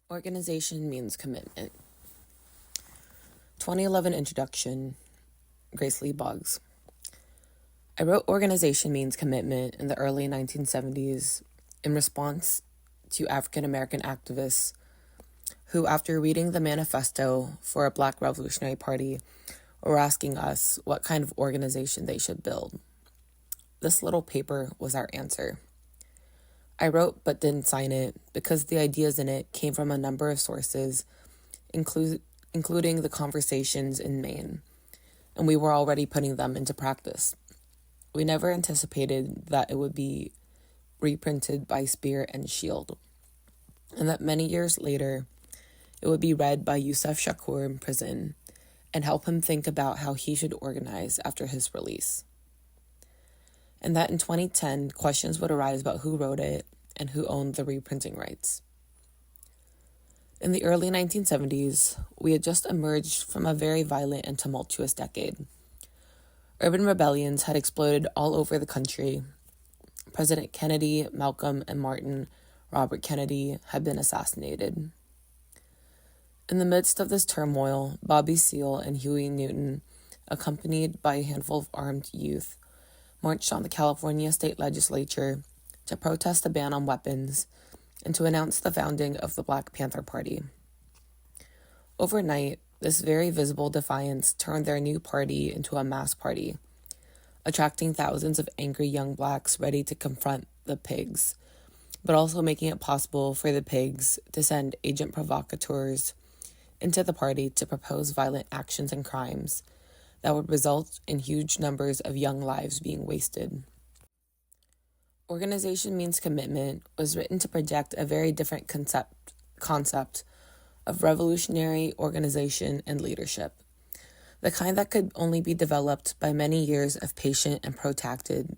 Organization means commitment. 2011 introduction, Grace Lee Boggs. I wrote Organization Means Commitment in the early 1970s in response to African American activists who, after reading the manifesto for a Black Revolutionary Party, were asking us what kind of organization they should build. This little paper was our answer. I wrote but didn't sign it because the ideas in it came from a number of sources, including the conversations in Maine, and we were already putting them into practice. We never anticipated that it would be reprinted by Spear and Shield, and that many years later, it would be read by Yusuf Shakur in prison and help him think about how he should organize after his release. And that in 2010, questions would arise about who wrote it and who owned the reprinting rights. In the early 1970s, we had just emerged from a very violent and tumultuous decade. Urban rebellions had exploded all over the country. President Kennedy, Malcolm, and Martin Robert Kennedy had been assassinated. In the midst of this turmoil, Bobby Seale and Huey Newton, accompanied by a handful of armed youth, marched on the California state legislature to protest the ban on weapons and to announce the founding of the Black Panther Party. Overnight, this very visible defiance turned their new party into a mass party, attracting thousands of angry young blacks ready to confront the pigs, but also making it possible for the pigs to send agent provocateurs into the party to propose violent actions and crimes that would result in huge numbers of young lives being wasted. Organization Means Commitment was written to project a very different concept of revolutionary organization and leadership, the kind that could only be developed by many years of patient and protracted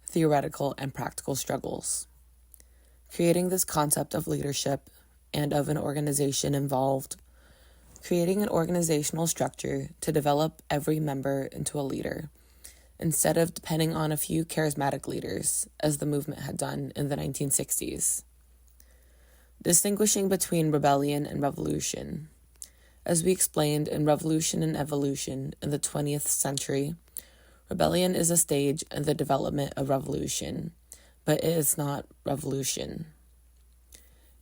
theoretical and practical struggles. Creating this concept of leadership and of an organization involved creating an organizational structure to develop every member into a leader, instead of depending on a few charismatic leaders, as the movement had done in the 1960s. Distinguishing between rebellion and revolution. As we explained in Revolution and Evolution in the 20th century, rebellion is a stage in the development of revolution, but it is not revolution.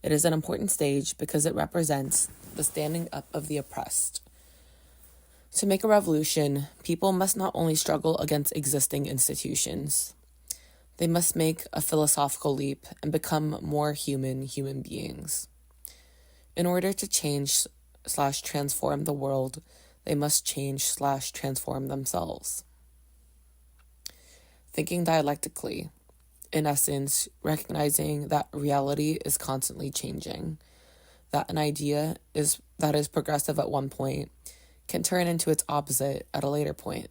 It is an important stage because it represents the standing up of the oppressed. To make a revolution, people must not only struggle against existing institutions, they must make a philosophical leap and become more human beings. In order to change/transform the world, they must change/transform themselves. Thinking dialectically, in essence, recognizing that reality is constantly changing, that an idea that is progressive at one point can turn into its opposite at a later point.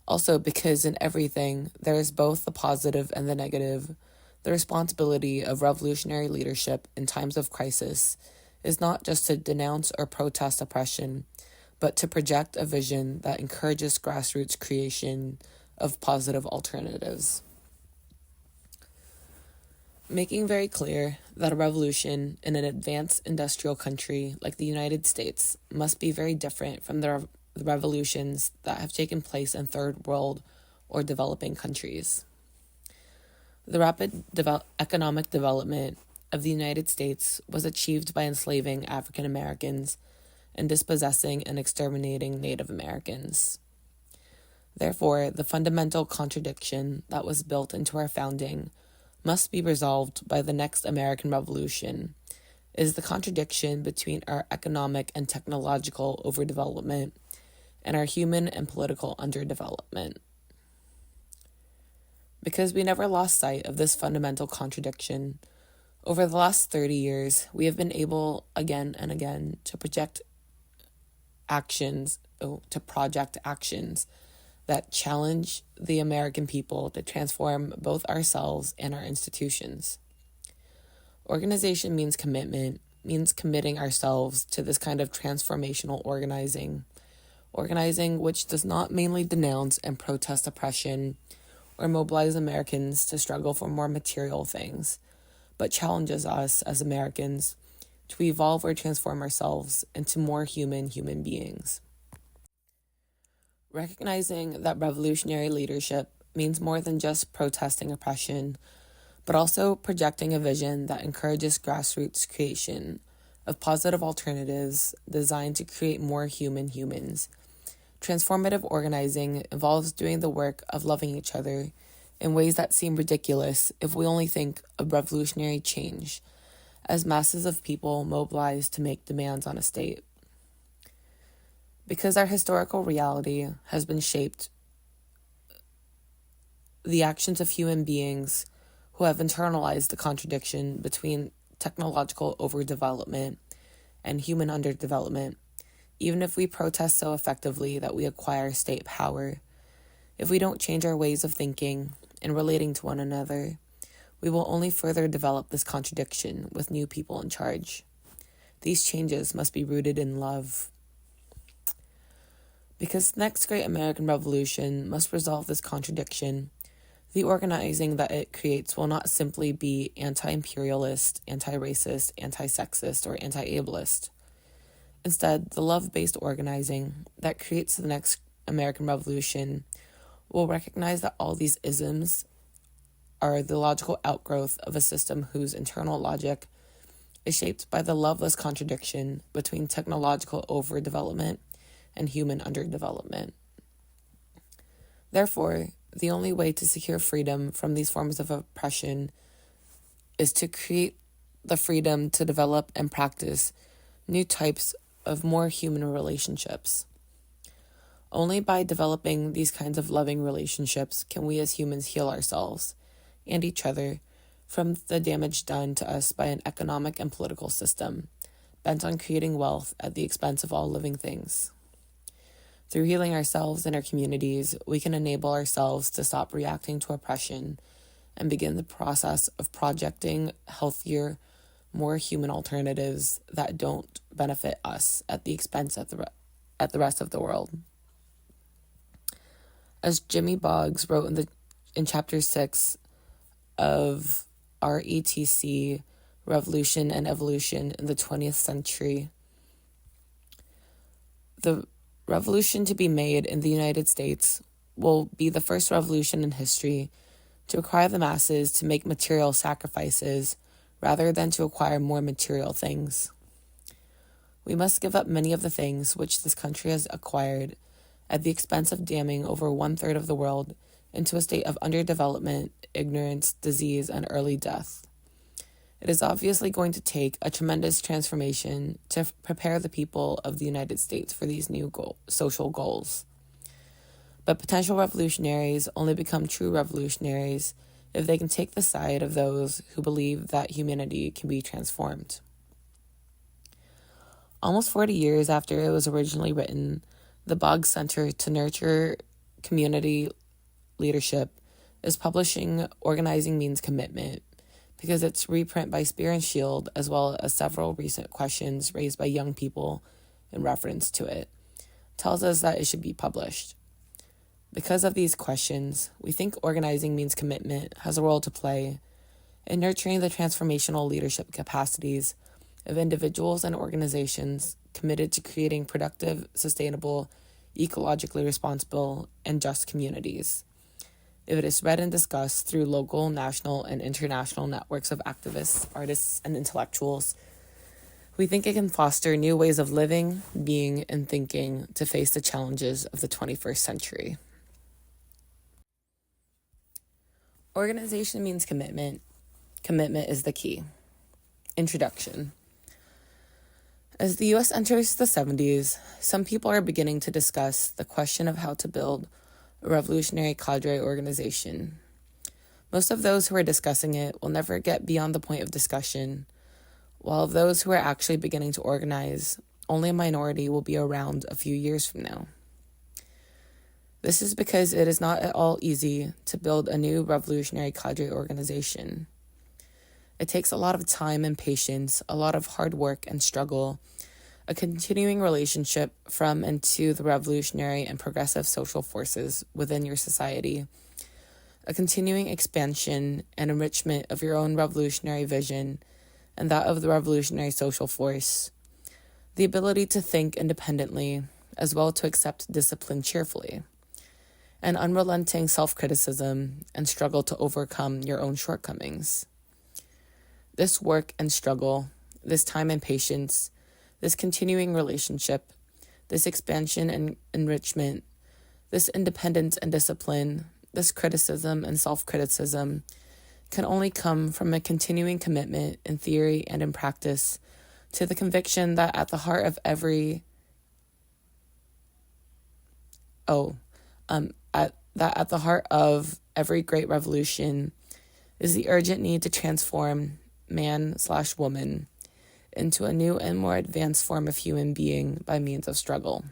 Also, because in everything, there is both the positive and the negative, the responsibility of revolutionary leadership in times of crisis is not just to denounce or protest oppression, but to project a vision that encourages grassroots creation of positive alternatives. Making very clear that a revolution in an advanced industrial country like the United States must be very different from the revolutions that have taken place in third world or developing countries. The rapid economic development of the United States was achieved by enslaving African Americans and dispossessing and exterminating Native Americans. Therefore, the fundamental contradiction that was built into our founding must be resolved by the next American Revolution, is the contradiction between our economic and technological overdevelopment and our human and political underdevelopment. Because we never lost sight of this fundamental contradiction, over the last 30 years, we have been able again and again to project actions that challenge the American people to transform both ourselves and our institutions. Organization means commitment, means committing ourselves to this kind of transformational organizing which does not mainly denounce and protest oppression or mobilize Americans to struggle for more material things, but challenges us as Americans to evolve or transform ourselves into more human beings. Recognizing that revolutionary leadership means more than just protesting oppression, but also projecting a vision that encourages grassroots creation of positive alternatives designed to create more human humans. Transformative organizing involves doing the work of loving each other in ways that seem ridiculous if we only think of revolutionary change as masses of people mobilize to make demands on a state. Because our historical reality has been shaped the actions of human beings who have internalized the contradiction between technological overdevelopment and human underdevelopment, even if we protest so effectively that we acquire state power, if we don't change our ways of thinking and relating to one another, we will only further develop this contradiction with new people in charge. These changes must be rooted in love. Because the next great American Revolution must resolve this contradiction, the organizing that it creates will not simply be anti-imperialist, anti-racist, anti-sexist, or anti-ableist. Instead, the love-based organizing that creates the next American Revolution will recognize that all these isms are the logical outgrowth of a system whose internal logic is shaped by the loveless contradiction between technological overdevelopment and human underdevelopment. Therefore, the only way to secure freedom from these forms of oppression is to create the freedom to develop and practice new types of more human relationships. Only by developing these kinds of loving relationships can we as humans heal ourselves and each other from the damage done to us by an economic and political system bent on creating wealth at the expense of all living things. Through healing ourselves and our communities, we can enable ourselves to stop reacting to oppression and begin the process of projecting healthier, more human alternatives that don't benefit us at the expense of the rest of the world. As Jimmy Boggs wrote in Chapter 6 of RETC, Revolution and Evolution in the 20th Century, the revolution to be made in the United States will be the first revolution in history to require the masses to make material sacrifices rather than to acquire more material things. We must give up many of the things which this country has acquired at the expense of damning over 1/3 of the world into a state of underdevelopment, ignorance, disease, and early death. It is obviously going to take a tremendous transformation to prepare the people of the United States for these new social goals. But potential revolutionaries only become true revolutionaries if they can take the side of those who believe that humanity can be transformed. Almost 40 years after it was originally written, the Boggs Center to Nurture Community Leadership is publishing Organizing Means Commitment, because its reprint by Spear and Shield, as well as several recent questions raised by young people in reference to it, tells us that it should be published. Because of these questions, we think Organizing Means Commitment has a role to play in nurturing the transformational leadership capacities of individuals and organizations committed to creating productive, sustainable, ecologically responsible, and just communities. If it is read and discussed through local, national, and international networks of activists, artists, and intellectuals, we think it can foster new ways of living, being, and thinking to face the challenges of the 21st century. Organization means commitment. Commitment is the key. Introduction. As the U.S. enters the 70s, some people are beginning to discuss the question of how to build a revolutionary cadre organization. Most of those who are discussing it will never get beyond the point of discussion, while of those who are actually beginning to organize, only a minority will be around a few years from now. This is because it is not at all easy to build a new revolutionary cadre organization. It takes a lot of time and patience, a lot of hard work and struggle, a continuing relationship from and to the revolutionary and progressive social forces within your society, a continuing expansion and enrichment of your own revolutionary vision and that of the revolutionary social force, the ability to think independently as well to accept discipline cheerfully, and unrelenting self-criticism and struggle to overcome your own shortcomings. This work and struggle, this time and patience, this continuing relationship, this expansion and enrichment, this independence and discipline, this criticism and self-criticism can only come from a continuing commitment in theory and in practice to the conviction that at the heart of every at the heart of every great revolution is the urgent need to transform man/woman into a new and more advanced form of human being by means of struggle.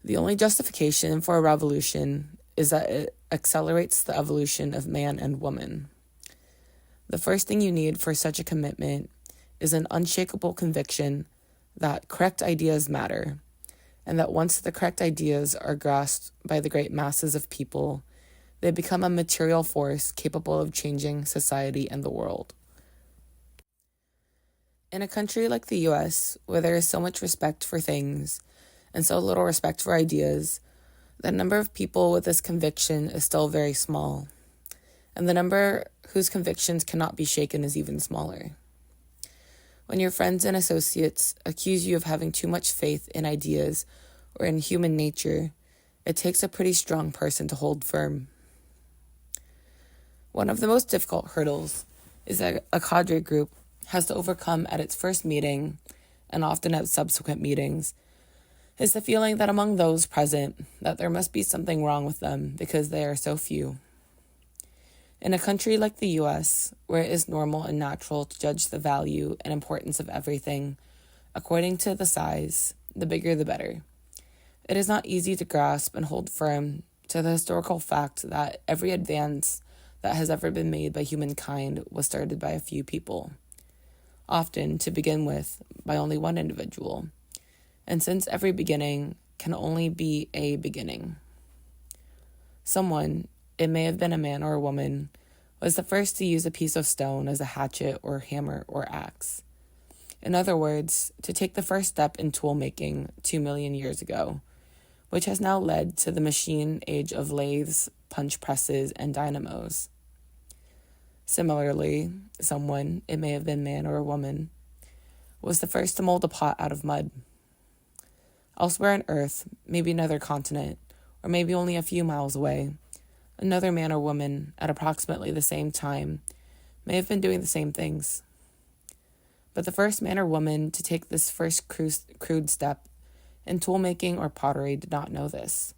The only justification for a revolution is that it accelerates the evolution of man and woman. The first thing you need for such a commitment is an unshakable conviction that correct ideas matter, and that once the correct ideas are grasped by the great masses of people, they become a material force capable of changing society and the world. In a country like the US, where there is so much respect for things and so little respect for ideas, the number of people with this conviction is still very small, and the number whose convictions cannot be shaken is even smaller. When your friends and associates accuse you of having too much faith in ideas or in human nature, it takes a pretty strong person to hold firm. One of the most difficult hurdles is that a cadre group has to overcome at its first meeting, and often at subsequent meetings, is the feeling that among those present that there must be something wrong with them because they are so few. In a country like the US, where it is normal and natural to judge the value and importance of everything according to the size, the bigger the better, it is not easy to grasp and hold firm to the historical fact that every advance that has ever been made by humankind was started by a few people, often, to begin with, by only one individual, and since every beginning can only be a beginning. Someone, it may have been a man or a woman, was the first to use a piece of stone as a hatchet or hammer or axe. In other words, to take the first step in tool making 2 million years ago, which has now led to the machine age of lathes, punch presses, and dynamos. Similarly, someone, it may have been man or a woman, was the first to mold a pot out of mud. Elsewhere on Earth, maybe another continent, or maybe only a few miles away, another man or woman at approximately the same time may have been doing the same things. But the first man or woman to take this first crude step in tool-making or pottery did not know this,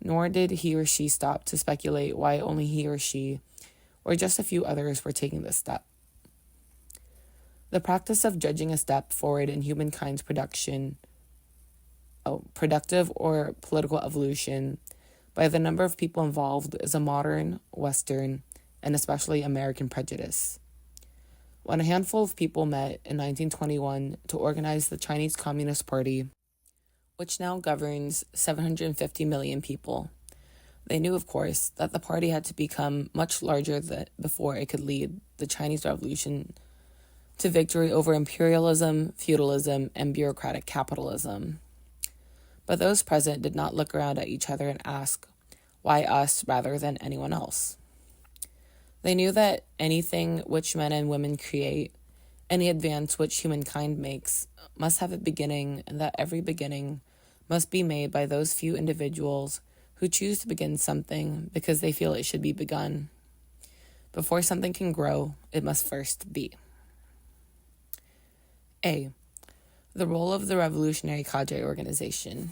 nor did he or she stop to speculate why only he or she, or just a few others, were taking this step. The practice of judging a step forward in humankind's productive or political evolution by the number of people involved is a modern, Western, and especially American prejudice. When a handful of people met in 1921 to organize the Chinese Communist Party, which now governs 750 million people, they knew, of course, that the party had to become much larger before it could lead the Chinese Revolution to victory over imperialism, feudalism, and bureaucratic capitalism. But those present did not look around at each other and ask, why us rather than anyone else? They knew that anything which men and women create, any advance which humankind makes, must have a beginning, and that every beginning must be made by those few individuals who choose to begin something because they feel it should be begun. Before something can grow, it must first be. A. The role of the revolutionary cadre organization.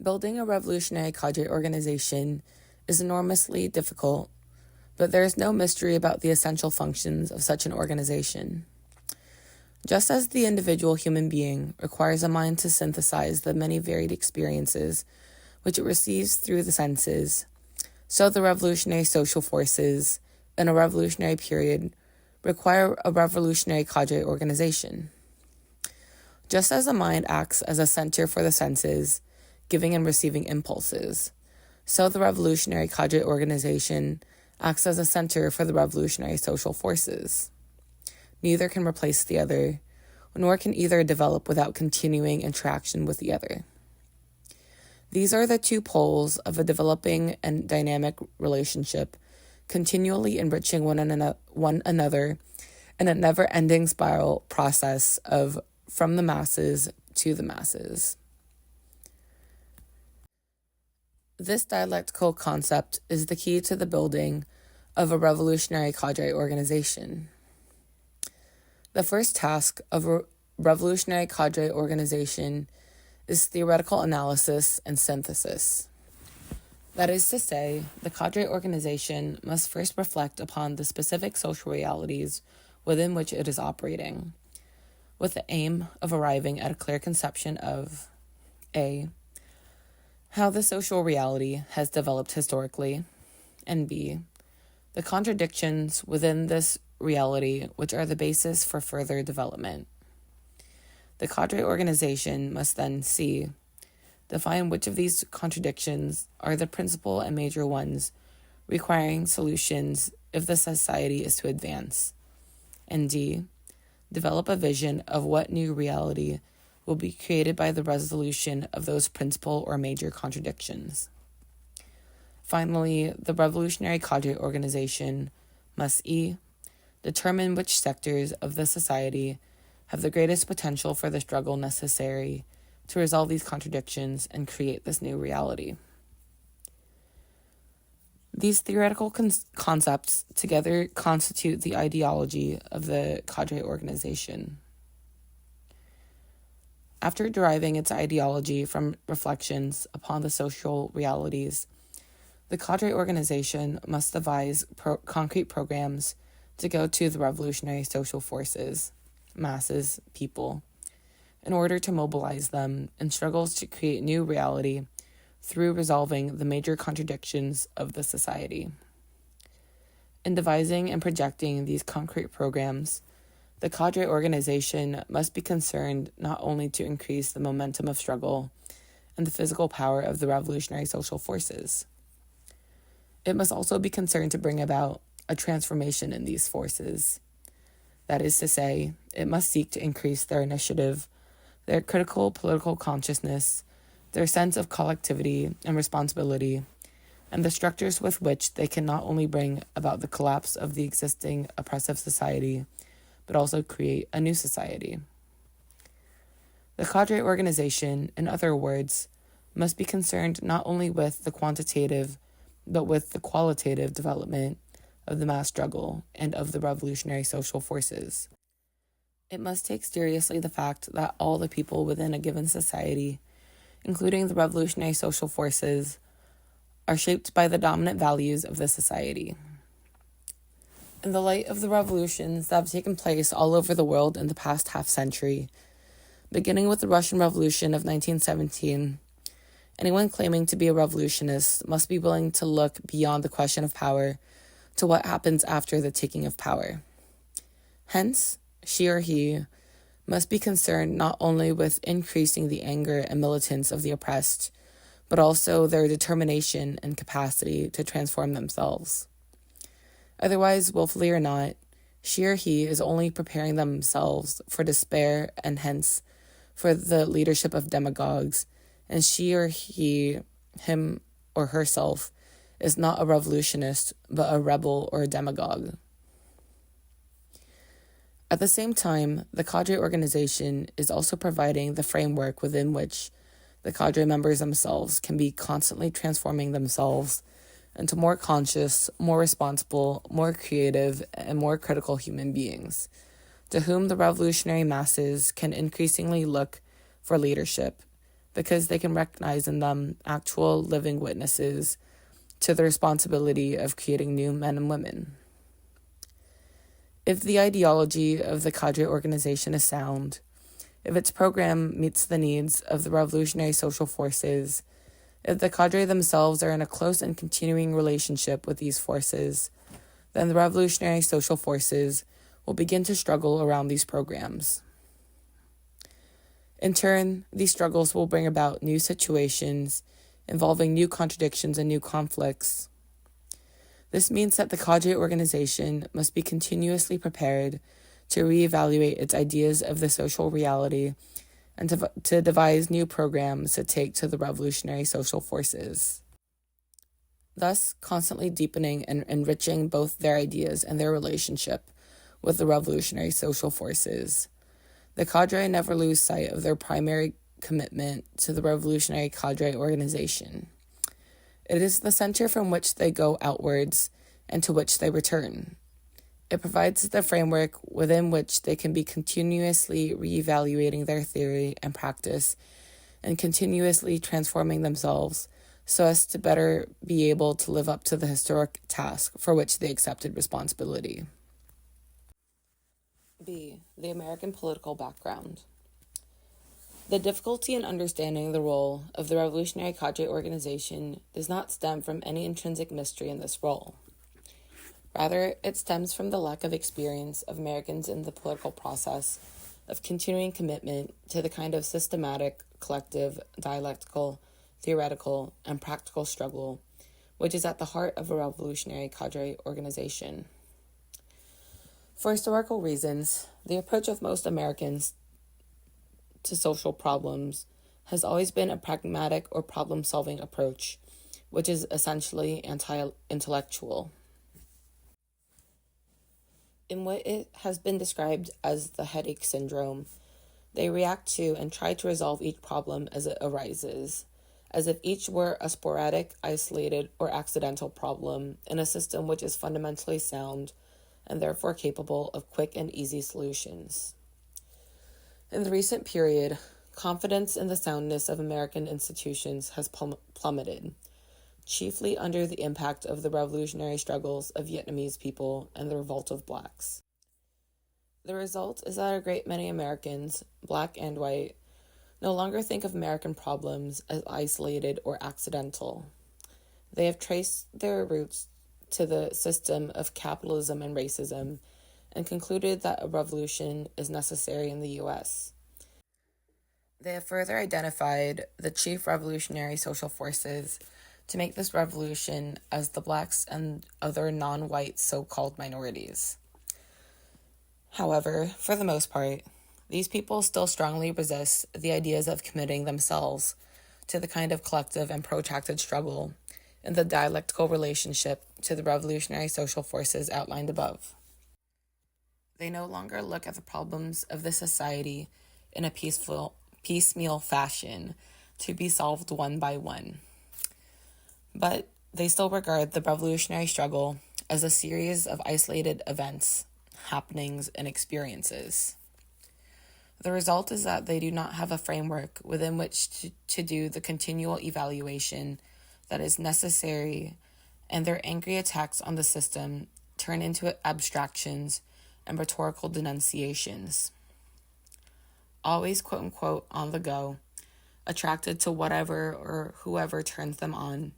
Building a revolutionary cadre organization is enormously difficult, but there is no mystery about the essential functions of such an organization. Just as the individual human being requires a mind to synthesize the many varied experiences which it receives through the senses, so the revolutionary social forces in a revolutionary period require a revolutionary cadre organization. Just as the mind acts as a center for the senses, giving and receiving impulses, So the revolutionary cadre organization acts as a center for the revolutionary social forces. Neither can replace the other, nor can either develop without continuing interaction with the other. These are the two poles of a developing and dynamic relationship, continually enriching one another in a never-ending spiral process of from the masses to the masses. This dialectical concept is the key to the building of a revolutionary cadre organization. The first task of a revolutionary cadre organization is theoretical analysis and synthesis. That is to say, the cadre organization must first reflect upon the specific social realities within which it is operating, with the aim of arriving at a clear conception of A, how the social reality has developed historically, and B, the contradictions within this reality which are the basis for further development. The cadre organization must then C, define which of these contradictions are the principal and major ones requiring solutions if the society is to advance, and D, develop a vision of what new reality will be created by the resolution of those principal or major contradictions. Finally, the revolutionary cadre organization must E, determine which sectors of the society have the greatest potential for the struggle necessary to resolve these contradictions and create this new reality. These theoretical concepts together constitute the ideology of the cadre organization. After deriving its ideology from reflections upon the social realities, the cadre organization must devise concrete programs to go to the revolutionary social forces, masses, people, in order to mobilize them in struggles to create new reality through resolving the major contradictions of the society. In devising and projecting these concrete programs, the cadre organization must be concerned not only to increase the momentum of struggle and the physical power of the revolutionary social forces. It must also be concerned to bring about a transformation in these forces. That is to say, it must seek to increase their initiative, their critical political consciousness, their sense of collectivity and responsibility, and the structures with which they can not only bring about the collapse of the existing oppressive society, but also create a new society. The cadre organization, in other words, must be concerned not only with the quantitative, but with the qualitative development of the mass struggle and of the revolutionary social forces. It must take seriously the fact that all the people within a given society, including the revolutionary social forces, are shaped by the dominant values of the society. In the light of the revolutions that have taken place all over the world in the past half-century, beginning with the Russian Revolution of 1917, anyone claiming to be a revolutionist must be willing to look beyond the question of power to what happens after the taking of power. Hence, she or he must be concerned not only with increasing the anger and militance of the oppressed, but also their determination and capacity to transform themselves. Otherwise, willfully or not, she or he is only preparing themselves for despair and hence for the leadership of demagogues, and she or he, him or herself, is not a revolutionist, but a rebel or a demagogue. At the same time, the cadre organization is also providing the framework within which the cadre members themselves can be constantly transforming themselves into more conscious, more responsible, more creative, and more critical human beings, to whom the revolutionary masses can increasingly look for leadership, because they can recognize in them actual living witnesses to the responsibility of creating new men and women. If the ideology of the cadre organization is sound, if its program meets the needs of the revolutionary social forces, if the cadre themselves are in a close and continuing relationship with these forces, then the revolutionary social forces will begin to struggle around these programs. In turn, these struggles will bring about new situations involving new contradictions and new conflicts. This means that the cadre organization must be continuously prepared to reevaluate its ideas of the social reality and to devise new programs to take to the revolutionary social forces, thus constantly deepening and enriching both their ideas and their relationship with the revolutionary social forces. The cadre never lose sight of their primary commitment to the revolutionary cadre organization. It is the center from which they go outwards and to which they return. It provides the framework within which they can be continuously reevaluating their theory and practice and continuously transforming themselves so as to better be able to live up to the historic task for which they accepted responsibility. B. The American political background. The difficulty in understanding the role of the Revolutionary Cadre organization does not stem from any intrinsic mystery in this role. Rather, it stems from the lack of experience of Americans in the political process of continuing commitment to the kind of systematic, collective, dialectical, theoretical, and practical struggle which is at the heart of a revolutionary cadre organization. For historical reasons, the approach of most Americans to social problems has always been a pragmatic or problem-solving approach, which is essentially anti-intellectual. In what it has been described as the headache syndrome, they react to and try to resolve each problem as it arises, as if each were a sporadic, isolated, or accidental problem in a system which is fundamentally sound and therefore capable of quick and easy solutions. In the recent period, confidence in the soundness of American institutions has plummeted, chiefly under the impact of the revolutionary struggles of Vietnamese people and the revolt of blacks. The result is that a great many Americans, black and white, no longer think of American problems as isolated or accidental. They have traced their roots to the system of capitalism and racism and concluded that a revolution is necessary in the U.S. They have further identified the chief revolutionary social forces to make this revolution as the blacks and other non-white so-called minorities. However, for the most part, these people still strongly resist the ideas of committing themselves to the kind of collective and protracted struggle in the dialectical relationship to the revolutionary social forces outlined above. They no longer look at the problems of the society in a piecemeal fashion to be solved one by one. But they still regard the revolutionary struggle as a series of isolated events, happenings, and experiences. The result is that they do not have a framework within which to do the continual evaluation that is necessary, and their angry attacks on the system turn into abstractions and rhetorical denunciations. Always quote-unquote on the go, attracted to whatever or whoever turns them on,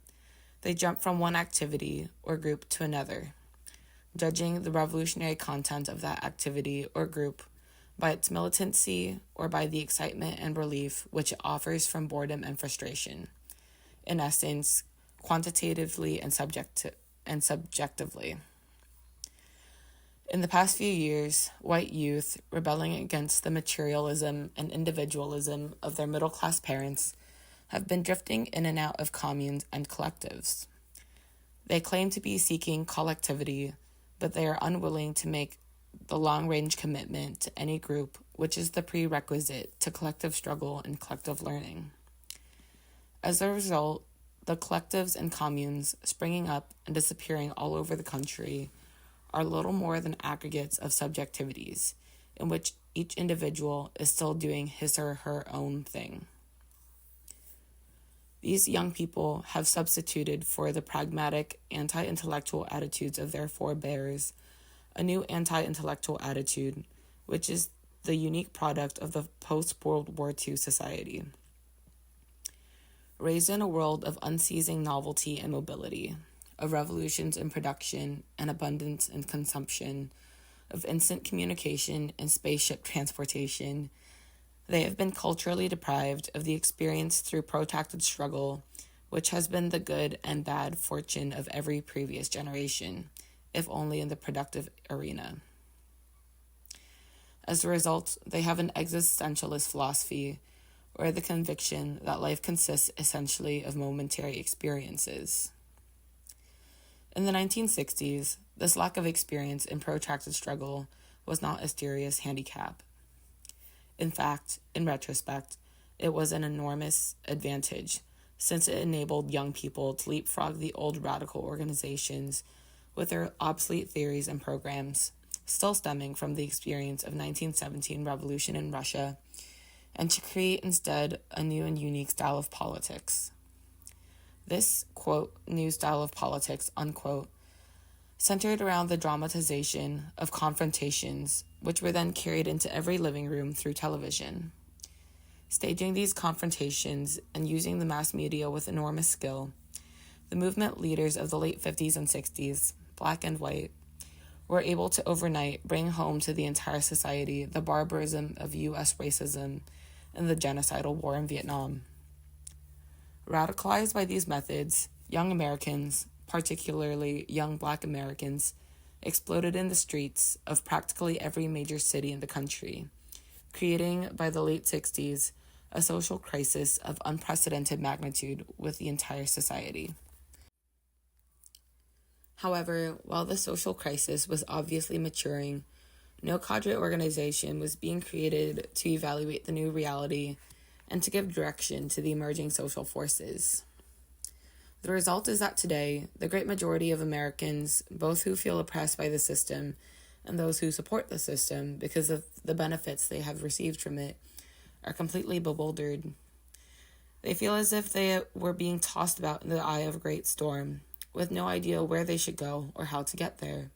they jump from one activity or group to another, judging the revolutionary content of that activity or group by its militancy or by the excitement and relief which it offers from boredom and frustration. In essence, quantitatively and subjectively. In the past few years, white youth, rebelling against the materialism and individualism of their middle-class parents, have been drifting in and out of communes and collectives. They claim to be seeking collectivity, but they are unwilling to make the long-range commitment to any group, which is the prerequisite to collective struggle and collective learning. As a result, the collectives and communes springing up and disappearing all over the country are little more than aggregates of subjectivities, in which each individual is still doing his or her own thing. These young people have substituted for the pragmatic, anti-intellectual attitudes of their forebears a new anti-intellectual attitude, which is the unique product of the post-World War II society. Raised in a world of unceasing novelty and mobility, of revolutions in production and abundance in consumption, of instant communication and spaceship transportation, they have been culturally deprived of the experience through protracted struggle which has been the good and bad fortune of every previous generation, if only in the productive arena. As a result, they have an existentialist philosophy, or the conviction that life consists essentially of momentary experiences. In the 1960s, this lack of experience in protracted struggle was not a serious handicap. In fact, in retrospect, it was an enormous advantage, since it enabled young people to leapfrog the old radical organizations with their obsolete theories and programs, still stemming from the experience of 1917 revolution in Russia, and to create instead a new and unique style of politics. This, quote, new style of politics, unquote, centered around the dramatization of confrontations, which were then carried into every living room through television. Staging these confrontations and using the mass media with enormous skill, the movement leaders of the late 50s and 60s, black and white, were able to overnight bring home to the entire society the barbarism of U.S. racism and the genocidal war in Vietnam. Radicalized by these methods, young Americans, particularly young black Americans, exploded in the streets of practically every major city in the country, creating, by the late 60s, a social crisis of unprecedented magnitude with the entire society. However, while the social crisis was obviously maturing, no cadre organization was being created to evaluate the new reality and to give direction to the emerging social forces. The result is that today, the great majority of Americans, both who feel oppressed by the system and those who support the system because of the benefits they have received from it, are completely bewildered. They feel as if they were being tossed about in the eye of a great storm, with no idea where they should go or how to get there.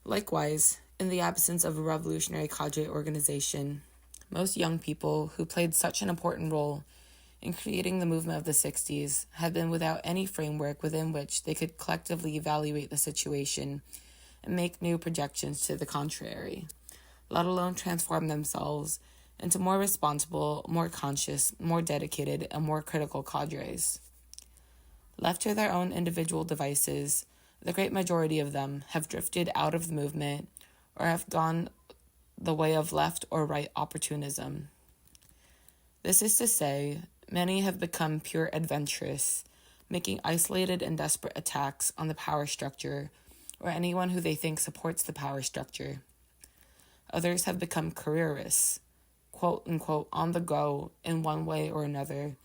Likewise, in the absence of a revolutionary cadre organization, most young people who played such an important role in creating the movement of the 60s had been without any framework within which they could collectively evaluate the situation and make new projections to the contrary, let alone transform themselves into more responsible, more conscious, more dedicated, and more critical cadres. Left to their own individual devices, the great majority of them have drifted out of the movement or have gone the way of left or right opportunism. This is to say, many have become pure adventurous, making isolated and desperate attacks on the power structure or anyone who they think supports the power structure. Others have become careerists, quote-unquote, on the go in one way or another,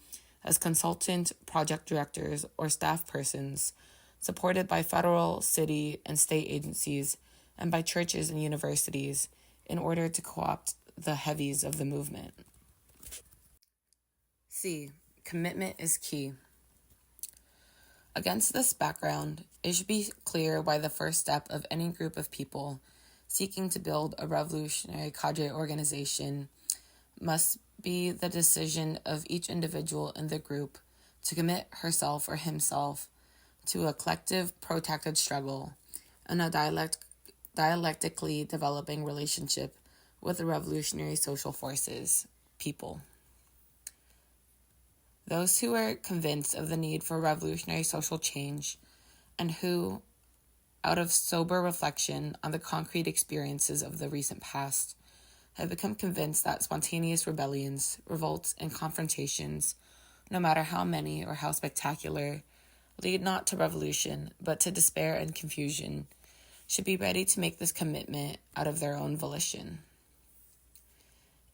as consultant, project directors, or staff persons, supported by federal, city, and state agencies, and by churches and universities, in order to co-opt the heavies of the movement. C. Commitment is key. Against this background, it should be clear why the first step of any group of people seeking to build a revolutionary cadre organization must be the decision of each individual in the group to commit herself or himself to a collective, protracted struggle and a dialectically developing relationship with the revolutionary social forces, people. Those who are convinced of the need for revolutionary social change and who, out of sober reflection on the concrete experiences of the recent past, have become convinced that spontaneous rebellions, revolts, and confrontations, no matter how many or how spectacular, lead not to revolution, but to despair and confusion, should be ready to make this commitment out of their own volition.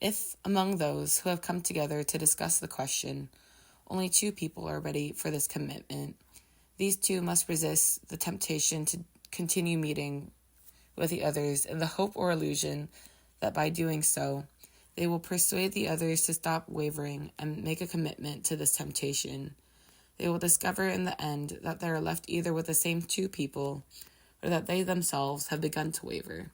If, among those who have come together to discuss the question, only 2 people are ready for this commitment, these 2 must resist the temptation to continue meeting with the others in the hope or illusion that by doing so, they will persuade the others to stop wavering and make a commitment to this temptation. They will discover in the end that they are left either with the same 2 people or that they themselves have begun to waver,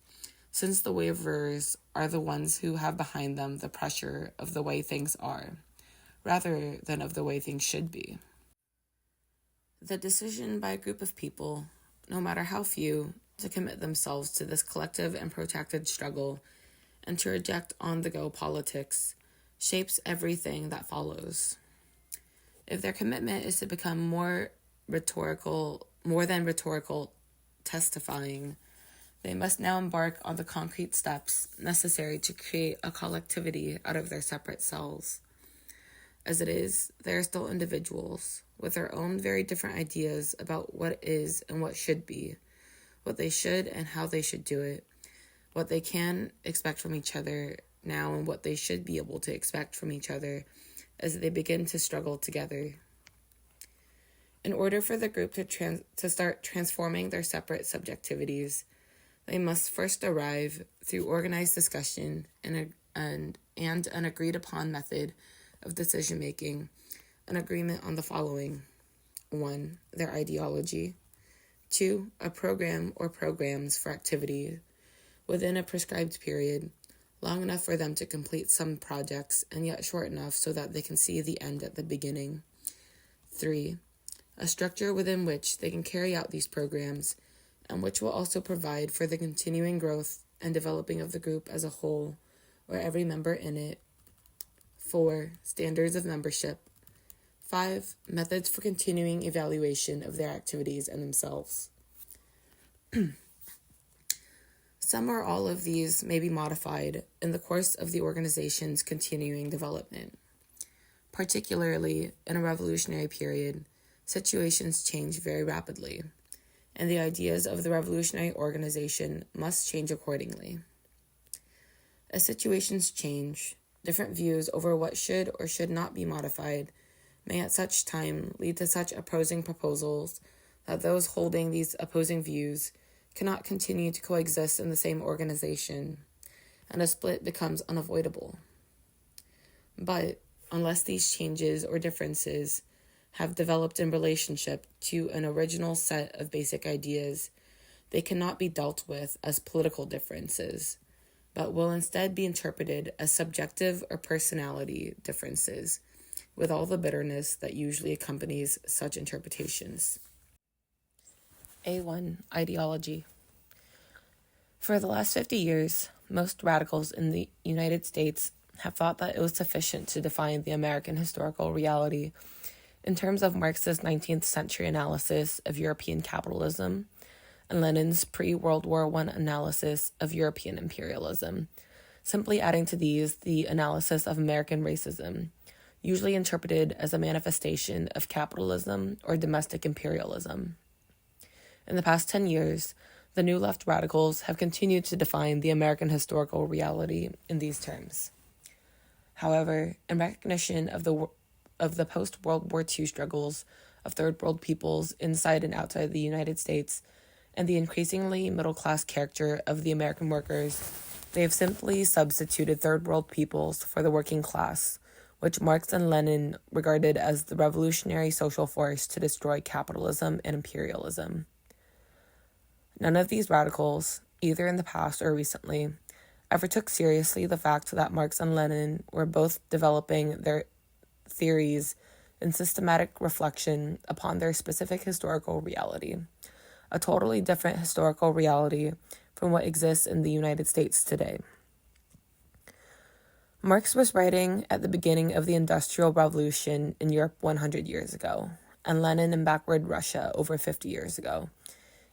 since the waverers are the ones who have behind them the pressure of the way things are, rather than of the way things should be. The decision by a group of people, no matter how few, to commit themselves to this collective and protracted struggle and to reject on-the-go politics shapes everything that follows. If their commitment is to become more than rhetorical testifying, they must now embark on the concrete steps necessary to create a collectivity out of their separate selves. As it is, they are still individuals with their own very different ideas about what is and what should be, what they should and how they should do it, what they can expect from each other now and what they should be able to expect from each other as they begin to struggle together. In order for the group to start transforming their separate subjectivities, they must first arrive, through organized discussion and an agreed-upon method of decision-making, an agreement on the following: 1. Their ideology. 2. A program or programs for activity within a prescribed period, long enough for them to complete some projects and yet short enough so that they can see the end at the beginning. 3. A structure within which they can carry out these programs and which will also provide for the continuing growth and developing of the group as a whole, or every member in it. 4. Standards of membership. 5. Methods for continuing evaluation of their activities and themselves. Some or all of these may be modified in the course of the organization's continuing development. Particularly in a revolutionary period, situations change very rapidly, and the ideas of the revolutionary organization must change accordingly. As situations change, different views over what should or should not be modified may at such time lead to such opposing proposals that those holding these opposing views cannot continue to coexist in the same organization, and a split becomes unavoidable. But unless these changes or differences have developed in relationship to an original set of basic ideas, they cannot be dealt with as political differences, but will instead be interpreted as subjective or personality differences, with all the bitterness that usually accompanies such interpretations. A1. Ideology. For the last 50 years, most radicals in the United States have thought that it was sufficient to define the American historical reality in terms of Marx's 19th century analysis of European capitalism and Lenin's pre-World War I analysis of European imperialism, simply adding to these the analysis of American racism, usually interpreted as a manifestation of capitalism or domestic imperialism. In the past 10 years, the New Left radicals have continued to define the American historical reality in these terms. However, in recognition of the post-World War II struggles of third world peoples inside and outside the United States, and the increasingly middle-class character of the American workers, they have simply substituted third world peoples for the working class, which Marx and Lenin regarded as the revolutionary social force to destroy capitalism and imperialism. None of these radicals, either in the past or recently, ever took seriously the fact that Marx and Lenin were both developing their theories in systematic reflection upon their specific historical reality, a totally different historical reality from what exists in the United States today. Marx was writing at the beginning of the Industrial Revolution in Europe 100 years ago, and Lenin in backward Russia over 50 years ago,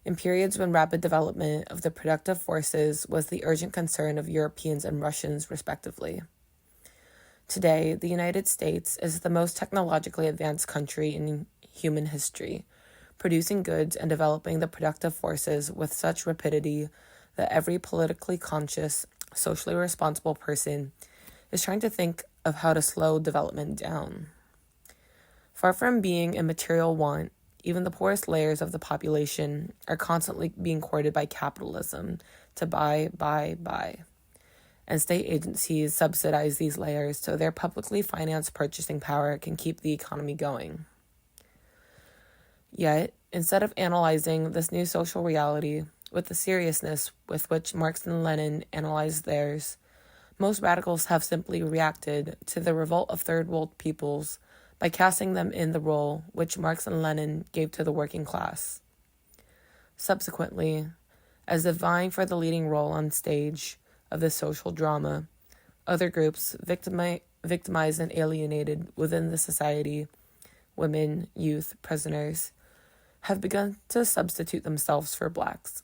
in periods when rapid development of the productive forces was the urgent concern of Europeans and Russians, respectively. Today, the United States is the most technologically advanced country in human history, producing goods and developing the productive forces with such rapidity that every politically conscious, socially responsible person is trying to think of how to slow development down. Far from being in material want, even the poorest layers of the population are constantly being courted by capitalism to buy. And state agencies subsidize these layers so their publicly financed purchasing power can keep the economy going. Yet, instead of analyzing this new social reality with the seriousness with which Marx and Lenin analyzed theirs, most radicals have simply reacted to the revolt of third world peoples by casting them in the role which Marx and Lenin gave to the working class. Subsequently, as if vying for the leading role on stage of this social drama, other groups victimized and alienated within the society women, youth, prisoners, have begun to substitute themselves for blacks.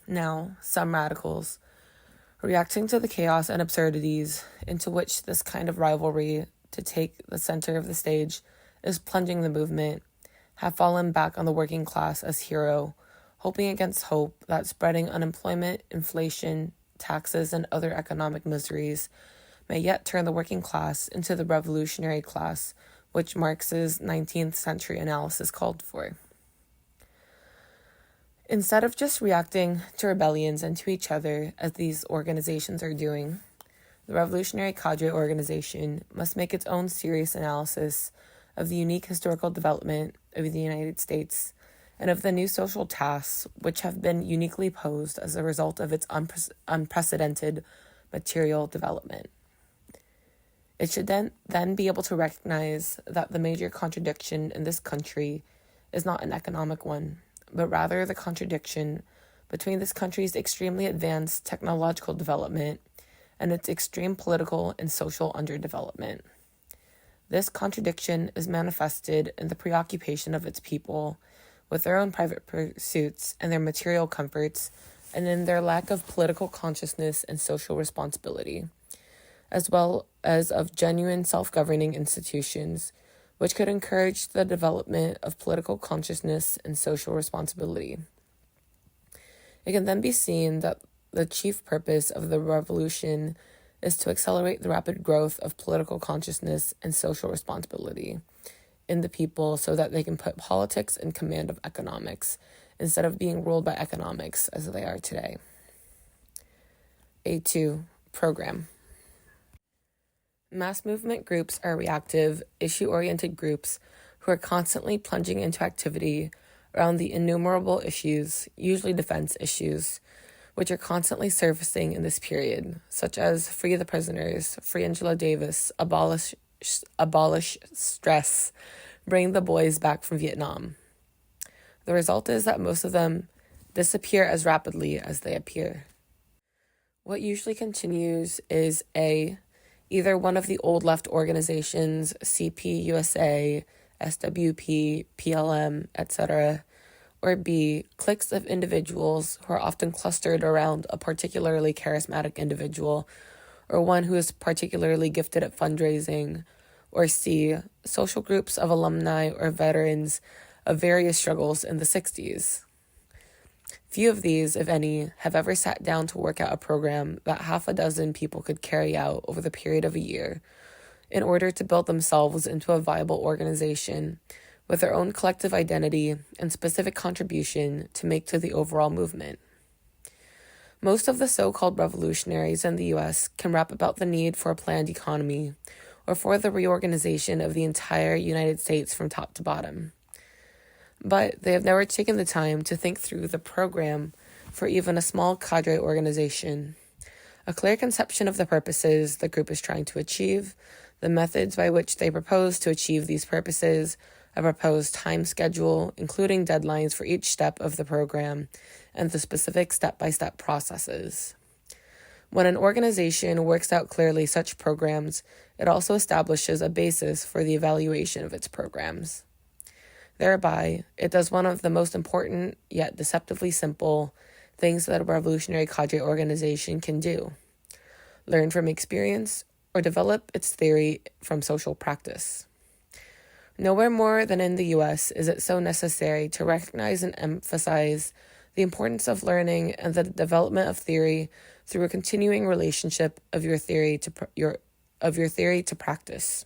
Now, some radicals, reacting to the chaos and absurdities into which this kind of rivalry to take the center of the stage is plunging the movement, have fallen back on the working class as hero, hoping against hope that spreading unemployment, inflation, taxes, and other economic miseries may yet turn the working class into the revolutionary class, which Marx's 19th century analysis called for. Instead of just reacting to rebellions and to each other, as these organizations are doing, the Revolutionary Cadre organization must make its own serious analysis of the unique historical development of the United States and of the new social tasks which have been uniquely posed as a result of its unprecedented material development. It should then be able to recognize that the major contradiction in this country is not an economic one, but rather the contradiction between this country's extremely advanced technological development and its extreme political and social underdevelopment. This contradiction is manifested in the preoccupation of its people with their own private pursuits and their material comforts, and in their lack of political consciousness and social responsibility, as well as of genuine self-governing institutions, which could encourage the development of political consciousness and social responsibility. It can then be seen that the chief purpose of the revolution is to accelerate the rapid growth of political consciousness and social responsibility in the people so that they can put politics in command of economics instead of being ruled by economics as they are today. A2. Program. Mass movement groups are reactive, issue-oriented groups who are constantly plunging into activity around the innumerable issues, usually defense issues, which are constantly surfacing in this period, such as free the prisoners, free Angela Davis, abolish stress, bring the boys back from Vietnam. The result is that most of them disappear as rapidly as they appear. What usually continues is A, either one of the old left organizations, CP, USA, SWP, PLM, etc., or B, cliques of individuals who are often clustered around a particularly charismatic individual, or one who is particularly gifted at fundraising, or C, social groups of alumni or veterans of various struggles in the 60s. Few of these, if any, have ever sat down to work out a program that half a dozen people could carry out over the period of a year in order to build themselves into a viable organization with their own collective identity and specific contribution to make to the overall movement. Most of the so-called revolutionaries in the U.S. can rap about the need for a planned economy or for the reorganization of the entire United States from top to bottom. But they have never taken the time to think through the program for even a small cadre organization, a clear conception of the purposes the group is trying to achieve, the methods by which they propose to achieve these purposes, a proposed time schedule, including deadlines for each step of the program, and the specific step-by-step processes. When an organization works out clearly such programs, it also establishes a basis for the evaluation of its programs. Thereby, it does one of the most important, yet deceptively simple, things that a revolutionary cadre organization can do: learn from experience or develop its theory from social practice. Nowhere more than in the U.S. is it so necessary to recognize and emphasize the importance of learning and the development of theory through a continuing relationship of your theory to practice.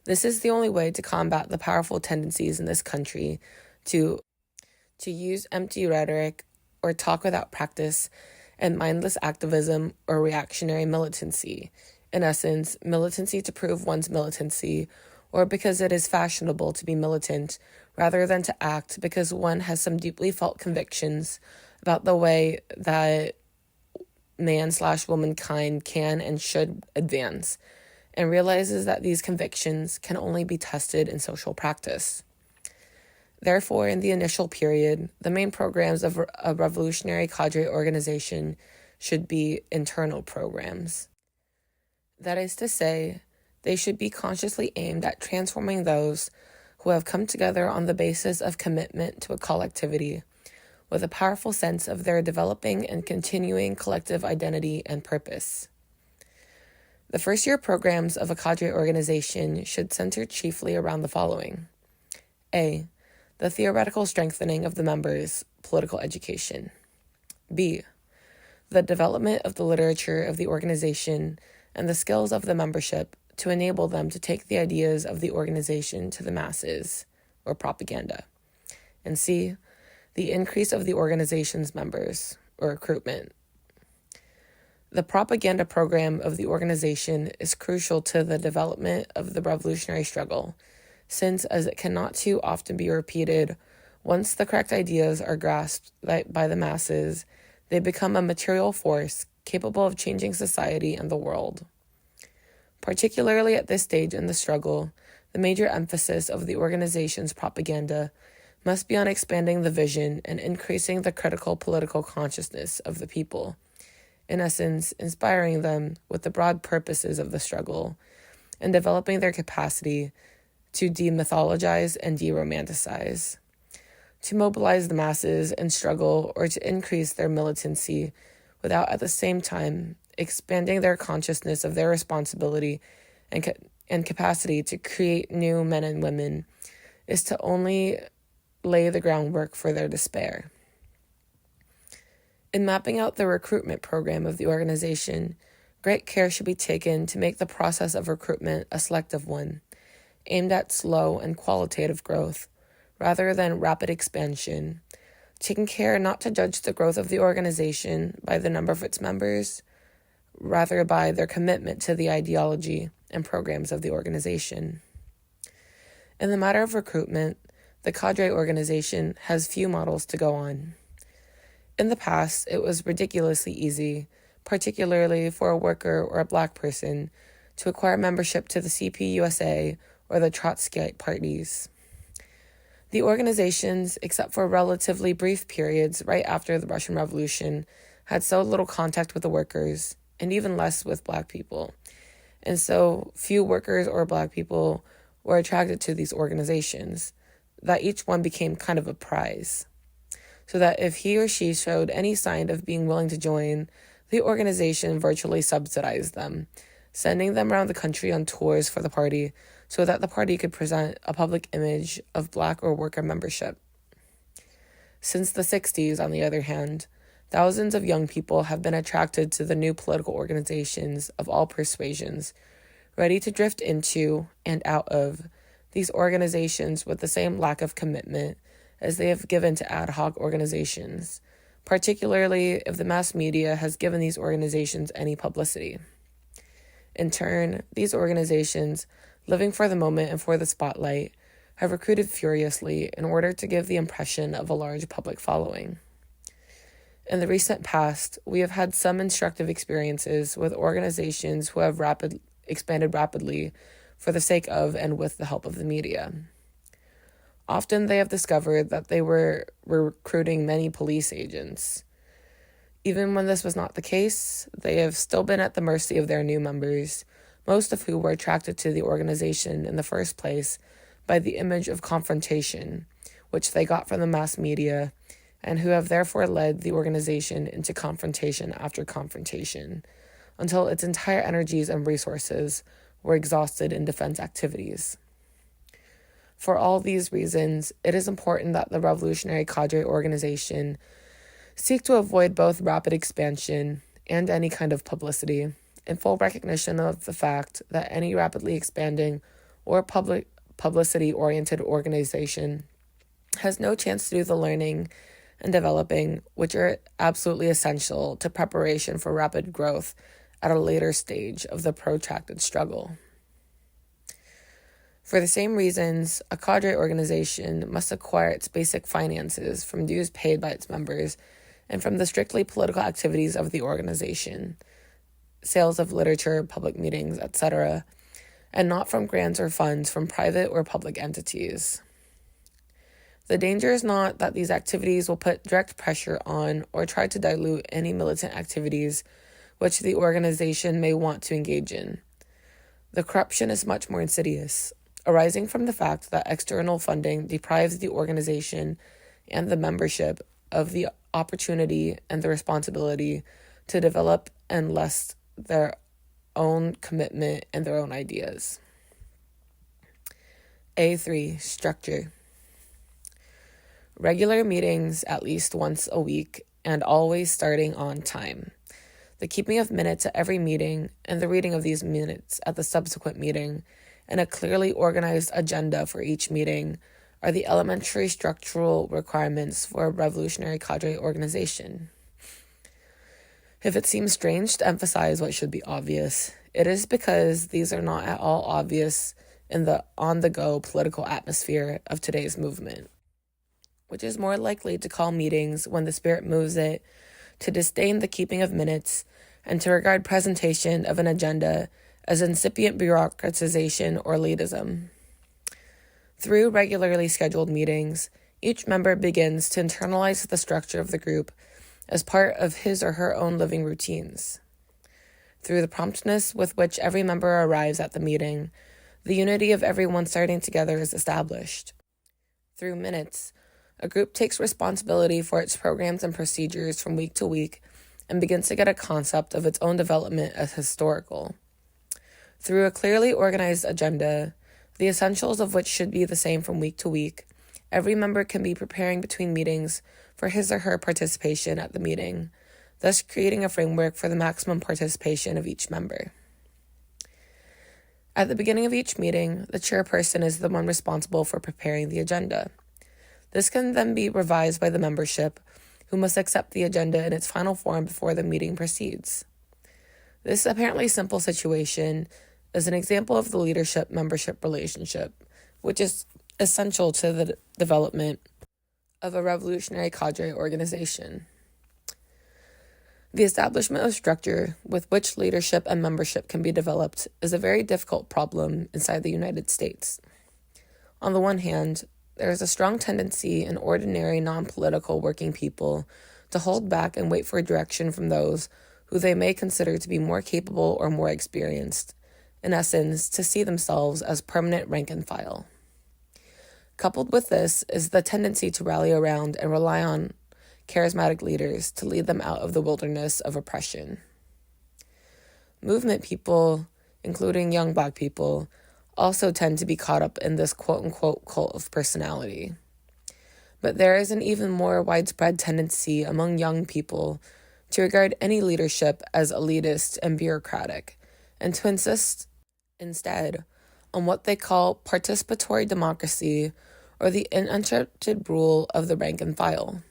This is the only way to combat the powerful tendencies in this country to use empty rhetoric or talk without practice and mindless activism or reactionary militancy. In essence, militancy to prove one's militancy, or because it is fashionable to be militant, rather than to act because one has some deeply felt convictions about the way that man/womankind can and should advance, and realizes that these convictions can only be tested in social practice. Therefore, in the initial period, the main programs of a revolutionary cadre organization should be internal programs. That is to say, They should be consciously aimed at transforming those who have come together on the basis of commitment to a collectivity, with a powerful sense of their developing and continuing collective identity and purpose. The first-year programs of a cadre organization should center chiefly around the following. A. The theoretical strengthening of the members' political education. B. The development of the literature of the organization and the skills of the membership to enable them to take the ideas of the organization to the masses, or propaganda. And C. The increase of the organization's members, or recruitment. The propaganda program of the organization is crucial to the development of the revolutionary struggle, since as it cannot too often be repeated, once the correct ideas are grasped by the masses, they become a material force capable of changing society and the world. Particularly at this stage in the struggle, the major emphasis of the organization's propaganda must be on expanding the vision and increasing the critical political consciousness of the people, in essence, inspiring them with the broad purposes of the struggle and developing their capacity to demythologize and de-romanticize, to mobilize the masses in struggle or to increase their militancy without at the same time expanding their consciousness of their responsibility and capacity to create new men and women, is to only lay the groundwork for their despair. In mapping out the recruitment program of the organization, great care should be taken to make the process of recruitment a selective one, aimed at slow and qualitative growth, rather than rapid expansion, taking care not to judge the growth of the organization by the number of its members, rather by their commitment to the ideology and programs of the organization. In the matter of recruitment, the cadre organization has few models to go on. In the past, it was ridiculously easy, particularly for a worker or a black person, to acquire membership to the CPUSA or the Trotskyite parties. The organizations, except for relatively brief periods right after the Russian Revolution, had so little contact with the workers, and even less with black people. And so few workers or black people were attracted to these organizations, that each one became kind of a prize. So that if he or she showed any sign of being willing to join, the organization virtually subsidized them, sending them around the country on tours for the party so that the party could present a public image of black or worker membership. Since the 60s, on the other hand, thousands of young people have been attracted to the new political organizations of all persuasions, ready to drift into and out of these organizations with the same lack of commitment as they have given to ad hoc organizations, particularly if the mass media has given these organizations any publicity. In turn, these organizations, living for the moment and for the spotlight, have recruited furiously in order to give the impression of a large public following. In the recent past, we have had some instructive experiences with organizations who have expanded rapidly for the sake of and with the help of the media. Often they have discovered that they were recruiting many police agents. Even when this was not the case, they have still been at the mercy of their new members, most of who were attracted to the organization in the first place by the image of confrontation, which they got from the mass media, and who have therefore led the organization into confrontation after confrontation, until its entire energies and resources were exhausted in defense activities. For all these reasons, it is important that the revolutionary cadre organization seek to avoid both rapid expansion and any kind of publicity, in full recognition of the fact that any rapidly expanding or publicity-oriented organization has no chance to do the learning and developing, which are absolutely essential to preparation for rapid growth at a later stage of the protracted struggle. For the same reasons, a cadre organization must acquire its basic finances from dues paid by its members and from the strictly political activities of the organization, sales of literature, public meetings, etc., and not from grants or funds from private or public entities. The danger is not that these activities will put direct pressure on or try to dilute any militant activities which the organization may want to engage in. The corruption is much more insidious, arising from the fact that external funding deprives the organization and the membership of the opportunity and the responsibility to develop and enlist their own commitment and their own ideas. A3. Structure. Regular meetings at least once a week and always starting on time. The keeping of minutes at every meeting and the reading of these minutes at the subsequent meeting and a clearly organized agenda for each meeting are the elementary structural requirements for a revolutionary cadre organization. If it seems strange to emphasize what should be obvious, it is because these are not at all obvious in the on-the-go political atmosphere of today's movement, which is more likely to call meetings when the spirit moves it, to disdain the keeping of minutes, and to regard presentation of an agenda as incipient bureaucratization or elitism. Through regularly scheduled meetings, each member begins to internalize the structure of the group as part of his or her own living routines. Through the promptness with which every member arrives at the meeting, the unity of everyone starting together is established. Through minutes, a group takes responsibility for its programs and procedures from week to week and begins to get a concept of its own development as historical. Through a clearly organized agenda, the essentials of which should be the same from week to week, every member can be preparing between meetings for his or her participation at the meeting, thus creating a framework for the maximum participation of each member. At the beginning of each meeting, the chairperson is the one responsible for preparing the agenda. This can then be revised by the membership, who must accept the agenda in its final form before the meeting proceeds. This apparently simple situation is an example of the leadership-membership relationship, which is essential to the development of a revolutionary cadre organization. The establishment of structure with which leadership and membership can be developed is a very difficult problem inside the United States. On the one hand, there is a strong tendency in ordinary non-political working people to hold back and wait for direction from those who they may consider to be more capable or more experienced, in essence, to see themselves as permanent rank and file. Coupled with this is the tendency to rally around and rely on charismatic leaders to lead them out of the wilderness of oppression. Movement people, including young Black people, also tend to be caught up in this quote-unquote cult of personality. But there is an even more widespread tendency among young people to regard any leadership as elitist and bureaucratic, and to insist instead on what they call participatory democracy or the uninterrupted rule of the rank and file.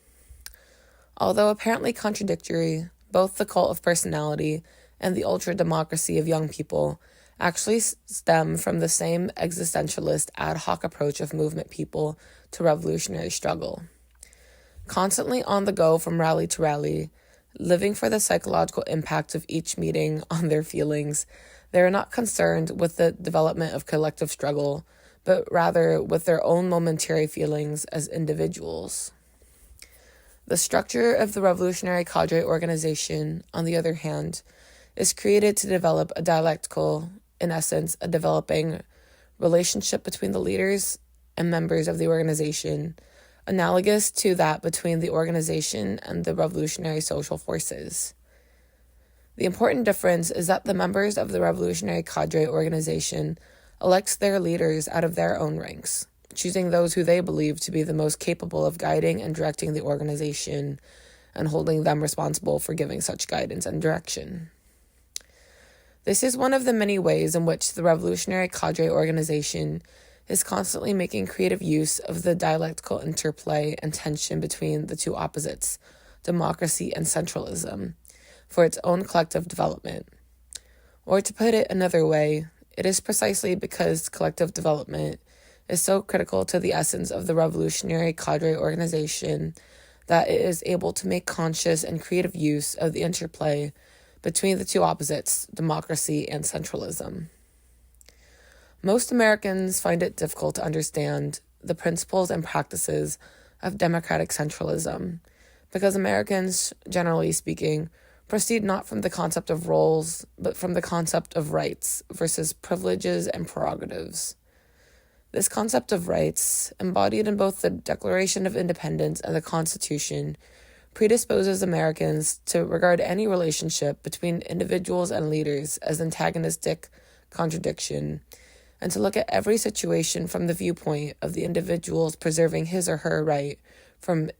Although apparently contradictory, both the cult of personality and the ultra-democracy of young people actually stem from the same existentialist ad hoc approach of movement people to revolutionary struggle. Constantly on the go from rally to rally, living for the psychological impact of each meeting on their feelings, they are not concerned with the development of collective struggle, but rather with their own momentary feelings as individuals. The structure of the revolutionary cadre organization, on the other hand, is created to develop a dialectical, in essence, a developing relationship between the leaders and members of the organization, analogous to that between the organization and the revolutionary social forces. The important difference is that the members of the revolutionary cadre organization elects their leaders out of their own ranks, choosing those who they believe to be the most capable of guiding and directing the organization and holding them responsible for giving such guidance and direction. This is one of the many ways in which the revolutionary cadre organization is constantly making creative use of the dialectical interplay and tension between the two opposites, democracy and centralism, for its own collective development. Or to put it another way, it is precisely because collective development is so critical to the essence of the revolutionary cadre organization that it is able to make conscious and creative use of the interplay between the two opposites, democracy and centralism. Most Americans find it difficult to understand the principles and practices of democratic centralism because Americans, generally speaking, proceed not from the concept of roles, but from the concept of rights versus privileges and prerogatives. This concept of rights, embodied in both the Declaration of Independence and the Constitution, predisposes Americans to regard any relationship between individuals and leaders as antagonistic contradiction, and to look at every situation from the viewpoint of the individuals preserving his or her right from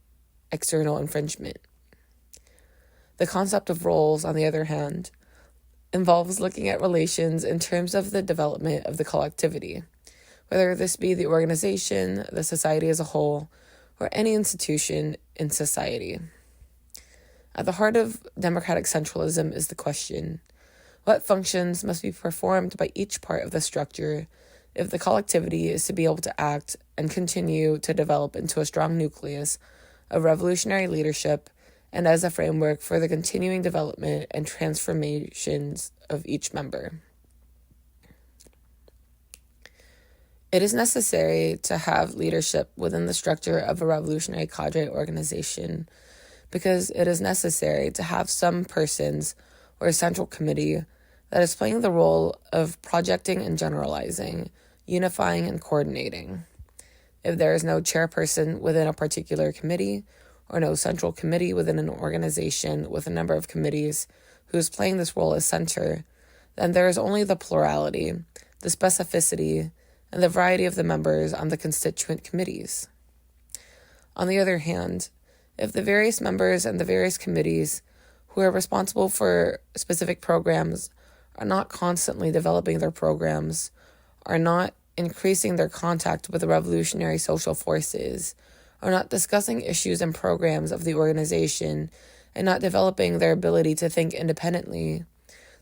external infringement. The concept of roles, on the other hand, involves looking at relations in terms of the development of the collectivity, whether this be the organization, the society as a whole, or any institution in society. At the heart of democratic centralism is the question: what functions must be performed by each part of the structure if the collectivity is to be able to act and continue to develop into a strong nucleus of revolutionary leadership and as a framework for the continuing development and transformations of each member? It is necessary to have leadership within the structure of a revolutionary cadre organization because it is necessary to have some persons or a central committee that is playing the role of projecting and generalizing, unifying and coordinating. If there is no chairperson within a particular committee, or no central committee within an organization with a number of committees who is playing this role as center, then there is only the plurality, the specificity, and the variety of the members on the constituent committees. On the other hand, if the various members and the various committees who are responsible for specific programs are not constantly developing their programs, are not increasing their contact with the revolutionary social forces, are not discussing issues and programs of the organization, and not developing their ability to think independently,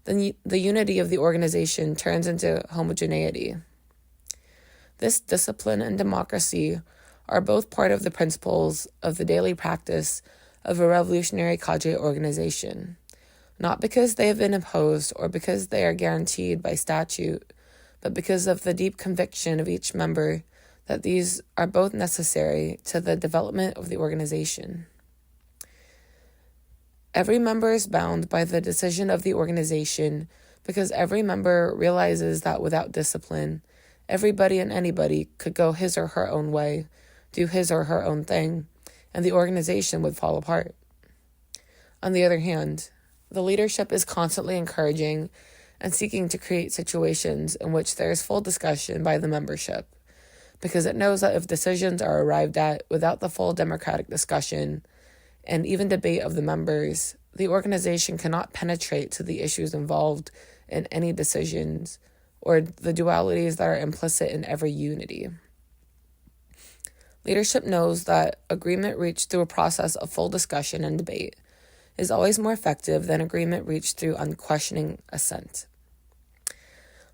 then the unity of the organization turns into homogeneity. This discipline and democracy are both part of the principles of the daily practice of a revolutionary cadre organization, not because they have been imposed or because they are guaranteed by statute, but because of the deep conviction of each member that these are both necessary to the development of the organization. Every member is bound by the decision of the organization because every member realizes that without discipline, everybody and anybody could go his or her own way, do his or her own thing, and the organization would fall apart. On the other hand, the leadership is constantly encouraging and seeking to create situations in which there is full discussion by the membership, because it knows that if decisions are arrived at without the full democratic discussion and even debate of the members, the organization cannot penetrate to the issues involved in any decisions or the dualities that are implicit in every unity. Leadership knows that agreement reached through a process of full discussion and debate is always more effective than agreement reached through unquestioning assent.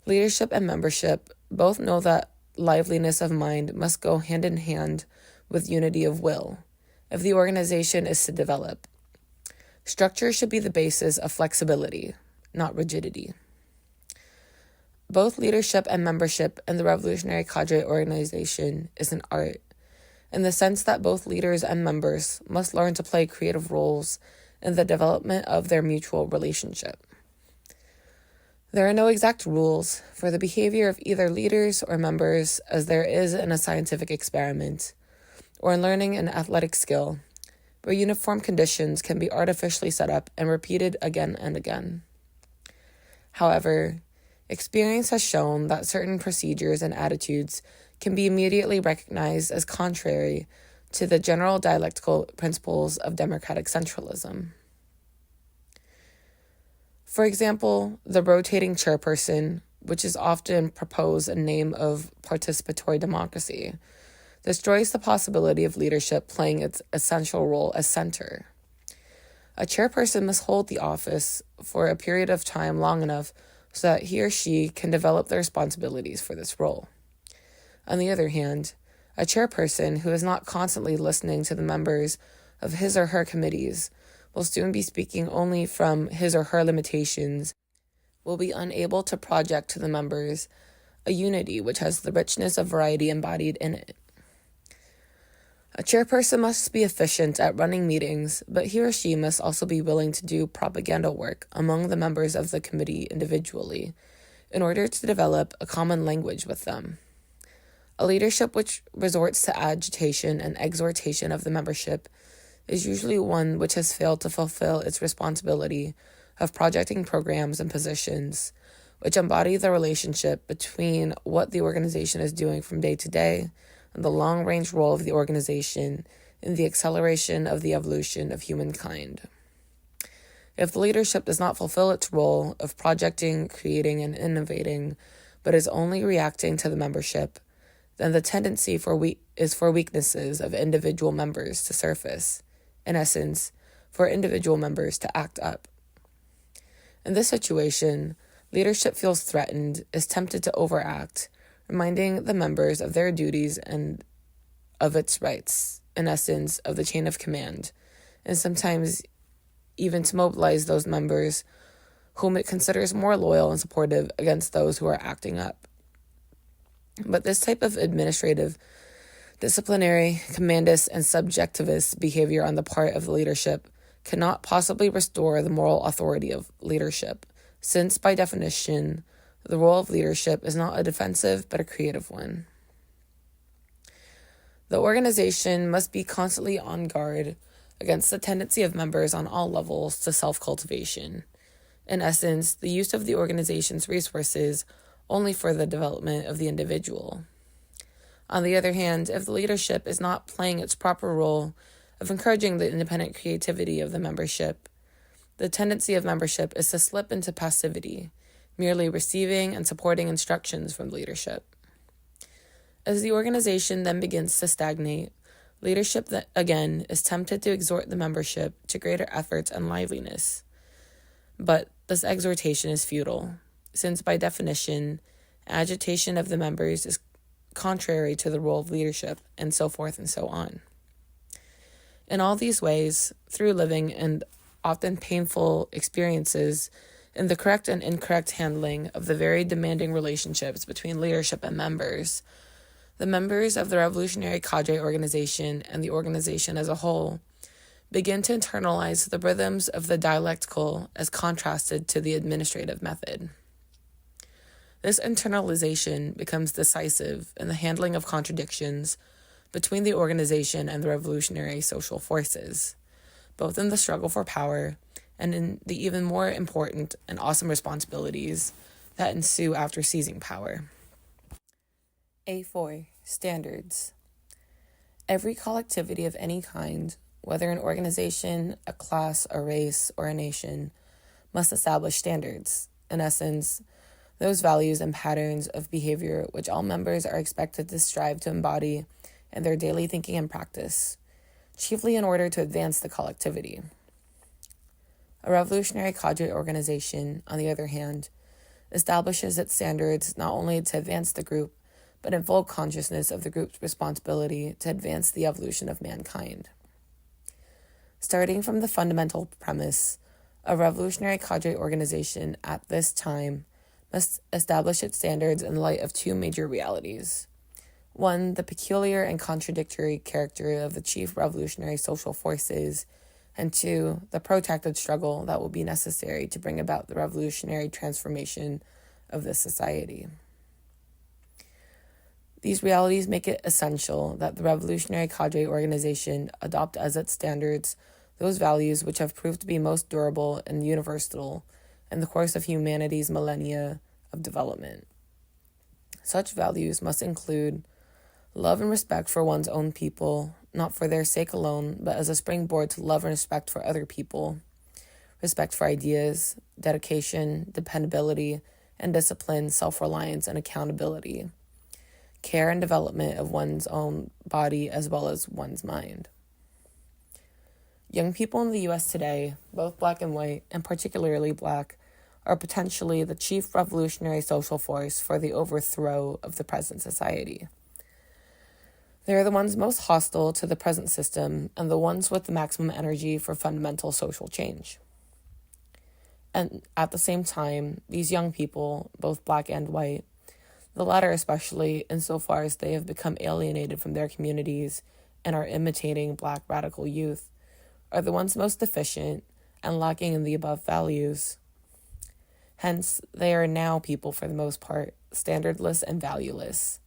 Leadership and membership both know that liveliness of mind must go hand in hand with unity of will if the organization is to develop. Structure should be the basis of flexibility, not rigidity. Both leadership and membership in the revolutionary cadre organization is an art, in the sense that both leaders and members must learn to play creative roles in the development of their mutual relationship. There are no exact rules for the behavior of either leaders or members as there is in a scientific experiment, or in learning an athletic skill, where uniform conditions can be artificially set up and repeated again and again. However, experience has shown that certain procedures and attitudes can be immediately recognized as contrary to the general dialectical principles of democratic centralism. For example, the rotating chairperson, which is often proposed in name of participatory democracy, destroys the possibility of leadership playing its essential role as center. A chairperson must hold the office for a period of time long enough so that he or she can develop the responsibilities for this role. On the other hand, a chairperson who is not constantly listening to the members of his or her committees will soon be speaking only from his or her limitations, will be unable to project to the members a unity which has the richness of variety embodied in it. A chairperson must be efficient at running meetings, but he or she must also be willing to do propaganda work among the members of the committee individually in order to develop a common language with them. A leadership which resorts to agitation and exhortation of the membership is usually one which has failed to fulfill its responsibility of projecting programs and positions which embody the relationship between what the organization is doing from day to day and the long-range role of the organization in the acceleration of the evolution of humankind. If the leadership does not fulfill its role of projecting, creating, and innovating, but is only reacting to the membership, then the tendency is for weaknesses of individual members to surface, in essence, for individual members to act up. In this situation, leadership feels threatened, is tempted to overact, reminding the members of their duties and of its rights, in essence, of the chain of command, and sometimes even to mobilize those members whom it considers more loyal and supportive against those who are acting up. But this type of administrative, disciplinary, commandist, and subjectivist behavior on the part of the leadership cannot possibly restore the moral authority of leadership, since, by definition, the role of leadership is not a defensive but a creative one. The organization must be constantly on guard against the tendency of members on all levels to self-cultivation. In essence, the use of the organization's resources only for the development of the individual. On the other hand, if the leadership is not playing its proper role of encouraging the independent creativity of the membership, the tendency of membership is to slip into passivity, merely receiving and supporting instructions from leadership. As the organization then begins to stagnate, leadership again is tempted to exhort the membership to greater efforts and liveliness. But this exhortation is futile, since by definition, agitation of the members is contrary to the role of leadership, and so forth and so on. In all these ways, through living and often painful experiences in the correct and incorrect handling of the very demanding relationships between leadership and members, the members of the revolutionary cadre organization and the organization as a whole begin to internalize the rhythms of the dialectical as contrasted to the administrative method. This internalization becomes decisive in the handling of contradictions between the organization and the revolutionary social forces, both in the struggle for power and in the even more important and awesome responsibilities that ensue after seizing power. A4. Standards. Every collectivity of any kind, whether an organization, a class, a race, or a nation, must establish standards, in essence, those values and patterns of behavior which all members are expected to strive to embody in their daily thinking and practice, chiefly in order to advance the collectivity. A revolutionary cadre organization, on the other hand, establishes its standards not only to advance the group, but in full consciousness of the group's responsibility to advance the evolution of mankind. Starting from the fundamental premise, a revolutionary cadre organization at this time must establish its standards in light of two major realities. One, the peculiar and contradictory character of the chief revolutionary social forces, and two, the protracted struggle that will be necessary to bring about the revolutionary transformation of this society. These realities make it essential that the revolutionary cadre organization adopt as its standards those values which have proved to be most durable and universal in the course of humanity's millennia of development. Such values must include love and respect for one's own people, not for their sake alone, but as a springboard to love and respect for other people, respect for ideas, dedication, dependability, and discipline, self-reliance, and accountability, care and development of one's own body as well as one's mind. Young people in the U.S. today, both black and white, and particularly black, are potentially the chief revolutionary social force for the overthrow of the present society. They are the ones most hostile to the present system and the ones with the maximum energy for fundamental social change. And at the same time, these young people, both black and white, the latter especially insofar as they have become alienated from their communities and are imitating Black radical youth are the ones most deficient and lacking in the above values. Hence, they are now people, for the most part, standardless and valueless.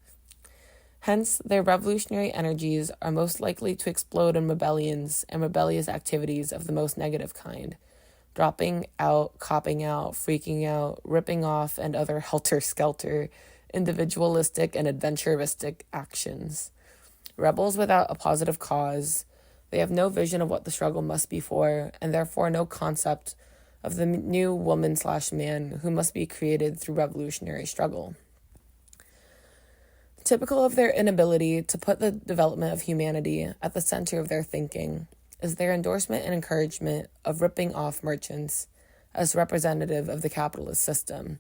Hence, their revolutionary energies are most likely to explode in rebellions and rebellious activities of the most negative kind, dropping out, copping out, freaking out, ripping off, and other helter-skelter, individualistic and adventuristic actions. Rebels without a positive cause, they have no vision of what the struggle must be for, and therefore no concept of the new woman/man who must be created through revolutionary struggle. Typical of their inability to put the development of humanity at the center of their thinking is their endorsement and encouragement of ripping off merchants as representative of the capitalist system,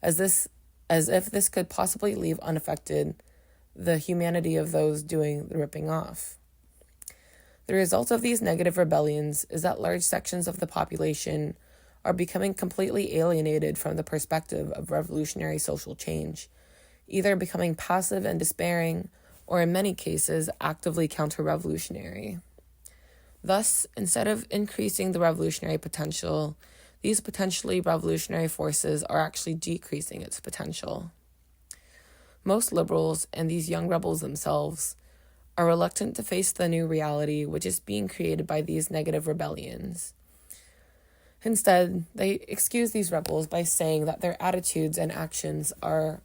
as if this could possibly leave unaffected the humanity of those doing the ripping off. The result of these negative rebellions is that large sections of the population are becoming completely alienated from the perspective of revolutionary social change, either becoming passive and despairing, or in many cases, actively counter-revolutionary. Thus, instead of increasing the revolutionary potential, these potentially revolutionary forces are actually decreasing its potential. Most liberals, and these young rebels themselves, are reluctant to face the new reality which is being created by these negative rebellions. Instead, they excuse these rebels by saying that their attitudes and actions are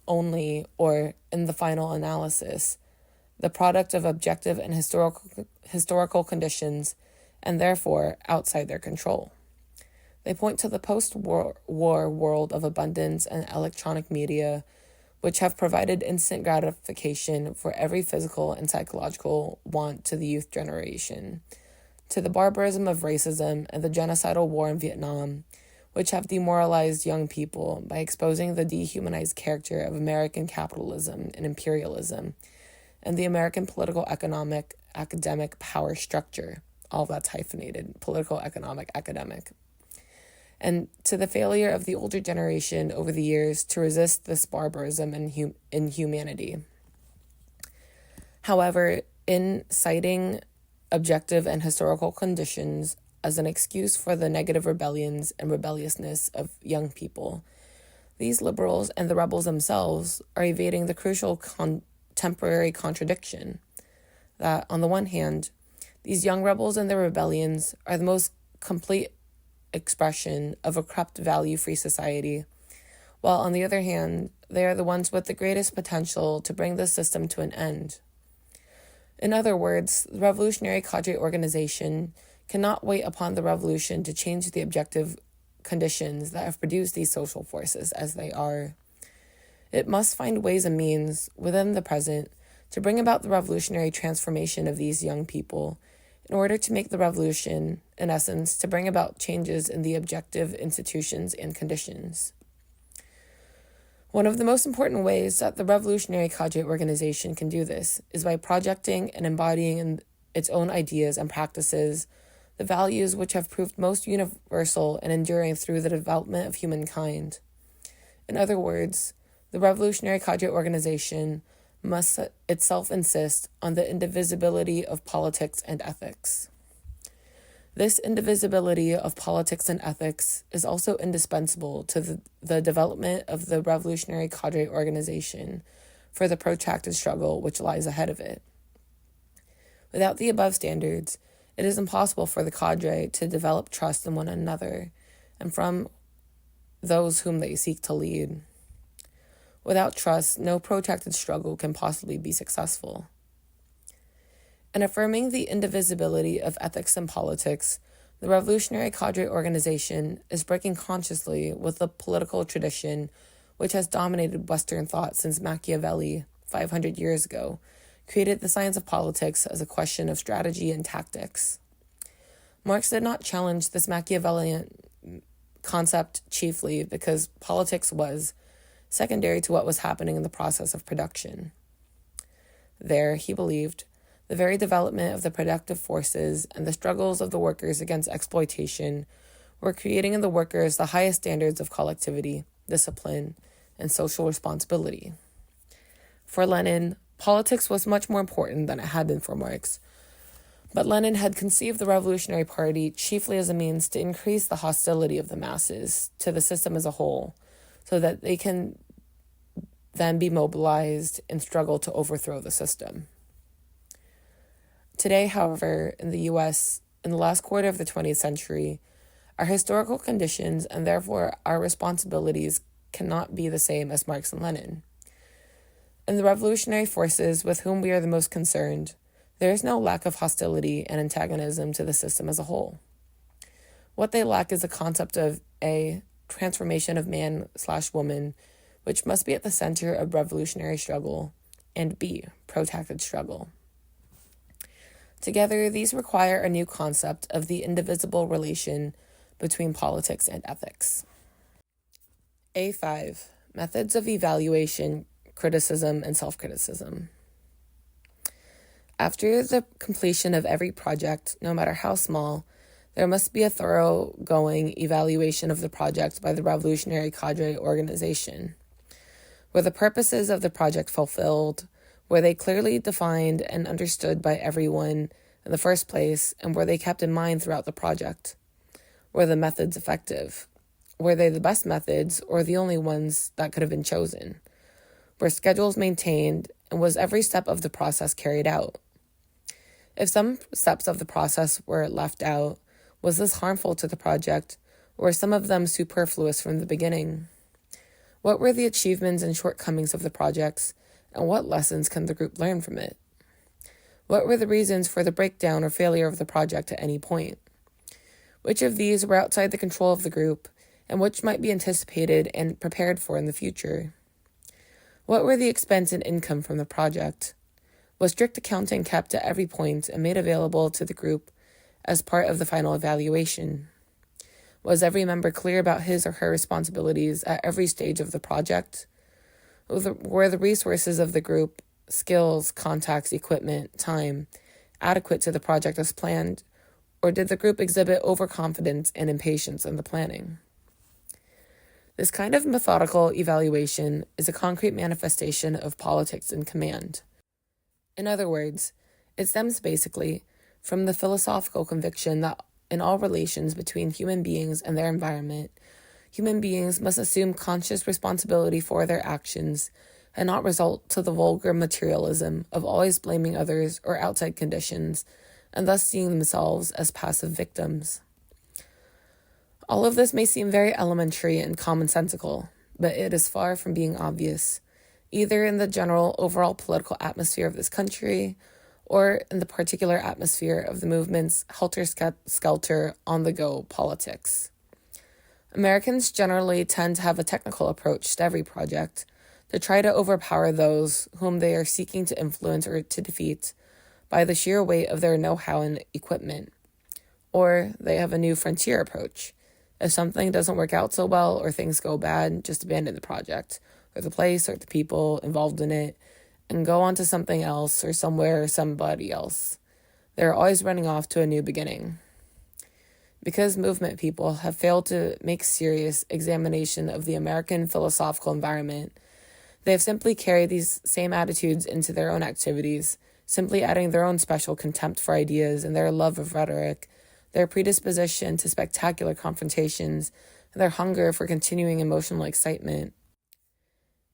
only, or in the final analysis, the product of objective and historical conditions, and therefore outside their control. They point to the post-war world of abundance and electronic media, which have provided instant gratification for every physical and psychological want to the youth generation, to the barbarism of racism and the genocidal war in Vietnam, which have demoralized young people by exposing the dehumanized character of American capitalism and imperialism, and the American political, economic, academic power structure, all that's hyphenated, political, economic, academic, and to the failure of the older generation over the years to resist this barbarism and inhumanity. However, in citing objective and historical conditions as an excuse for the negative rebellions and rebelliousness of young people, these liberals and the rebels themselves are evading the crucial contemporary contradiction that, on the one hand, these young rebels and their rebellions are the most complete expression of a corrupt value-free society, while on the other hand, they are the ones with the greatest potential to bring the system to an end. In other words, the revolutionary cadre organization cannot wait upon the revolution to change the objective conditions that have produced these social forces as they are. It must find ways and means within the present to bring about the revolutionary transformation of these young people in order to make the revolution, in essence, to bring about changes in the objective institutions and conditions. One of the most important ways that the revolutionary cadre organization can do this is by projecting and embodying in its own ideas and practices the values which have proved most universal and enduring through the development of humankind. In other words, the revolutionary cadre organization must itself insist on the indivisibility of politics and ethics. This indivisibility of politics and ethics is also indispensable to the development of the revolutionary cadre organization for the protracted struggle which lies ahead of it. Without the above standards, it is impossible for the cadre to develop trust in one another and from those whom they seek to lead. Without trust, no protracted struggle can possibly be successful. In affirming the indivisibility of ethics and politics, the revolutionary cadre organization is breaking consciously with the political tradition which has dominated Western thought since Machiavelli, 500 years ago, created the science of politics as a question of strategy and tactics. Marx did not challenge this Machiavellian concept chiefly because politics was secondary to what was happening in the process of production. There, he believed, the very development of the productive forces and the struggles of the workers against exploitation were creating in the workers the highest standards of collectivity, discipline, and social responsibility. For Lenin, Politics was much more important than it had been for Marx. But Lenin had conceived the Revolutionary Party chiefly as a means to increase the hostility of the masses to the system as a whole, so that they can then be mobilized and struggle to overthrow the system. Today, however, in the U.S., in the last quarter of the 20th century, our historical conditions and therefore our responsibilities cannot be the same as Marx and Lenin. In the revolutionary forces with whom we are the most concerned, there is no lack of hostility and antagonism to the system as a whole. What they lack is a concept of A, transformation of man/woman, which must be at the center of revolutionary struggle, and B, protracted struggle. Together, these require a new concept of the indivisible relation between politics and ethics. A5, methods of evaluation, criticism, and self-criticism. After the completion of every project, no matter how small, there must be a thoroughgoing evaluation of the project by the revolutionary cadre organization. Were the purposes of the project fulfilled? Were they clearly defined and understood by everyone in the first place, and were they kept in mind throughout the project? Were the methods effective? Were they the best methods or the only ones that could have been chosen? Were schedules maintained, and was every step of the process carried out? If some steps of the process were left out, was this harmful to the project, or were some of them superfluous from the beginning? What were the achievements and shortcomings of the projects, and what lessons can the group learn from it? What were the reasons for the breakdown or failure of the project at any point? Which of these were outside the control of the group, and which might be anticipated and prepared for in the future? What were the expense and income from the project? Was strict accounting kept at every point and made available to the group as part of the final evaluation? Was every member clear about his or her responsibilities at every stage of the project? Were the resources of the group, skills, contacts, equipment, time, adequate to the project as planned, or did the group exhibit overconfidence and impatience in the planning? This kind of methodical evaluation is a concrete manifestation of politics in command. In other words, it stems basically from the philosophical conviction that in all relations between human beings and their environment, human beings must assume conscious responsibility for their actions and not result to the vulgar materialism of always blaming others or outside conditions and thus seeing themselves as passive victims. All of this may seem very elementary and commonsensical, but it is far from being obvious, either in the general overall political atmosphere of this country or in the particular atmosphere of the movement's helter-skelter, on-the-go politics. Americans generally tend to have a technical approach to every project, to try to overpower those whom they are seeking to influence or to defeat by the sheer weight of their know-how and equipment. Or they have a new frontier approach. If something doesn't work out so well or things go bad, just abandon the project, or the place or the people involved in it, and go on to something else or somewhere or somebody else. They're always running off to a new beginning. Because movement people have failed to make serious examination of the American philosophical environment, they have simply carried these same attitudes into their own activities, simply adding their own special contempt for ideas and their love of rhetoric, their predisposition to spectacular confrontations, and their hunger for continuing emotional excitement.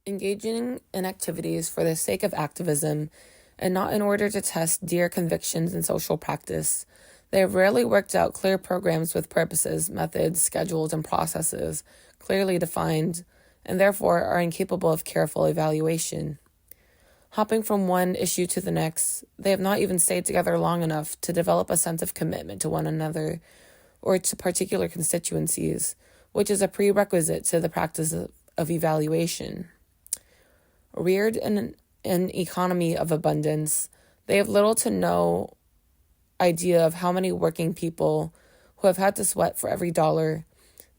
Engaging in activities for the sake of activism and not in order to test dear convictions in social practice, they have rarely worked out clear programs with purposes, methods, schedules, and processes clearly defined, and therefore are incapable of careful evaluation. Hopping from one issue to the next, they have not even stayed together long enough to develop a sense of commitment to one another or to particular constituencies, which is a prerequisite to the practice of evaluation. Reared in an economy of abundance, they have little to no idea of how many working people who have had to sweat for every dollar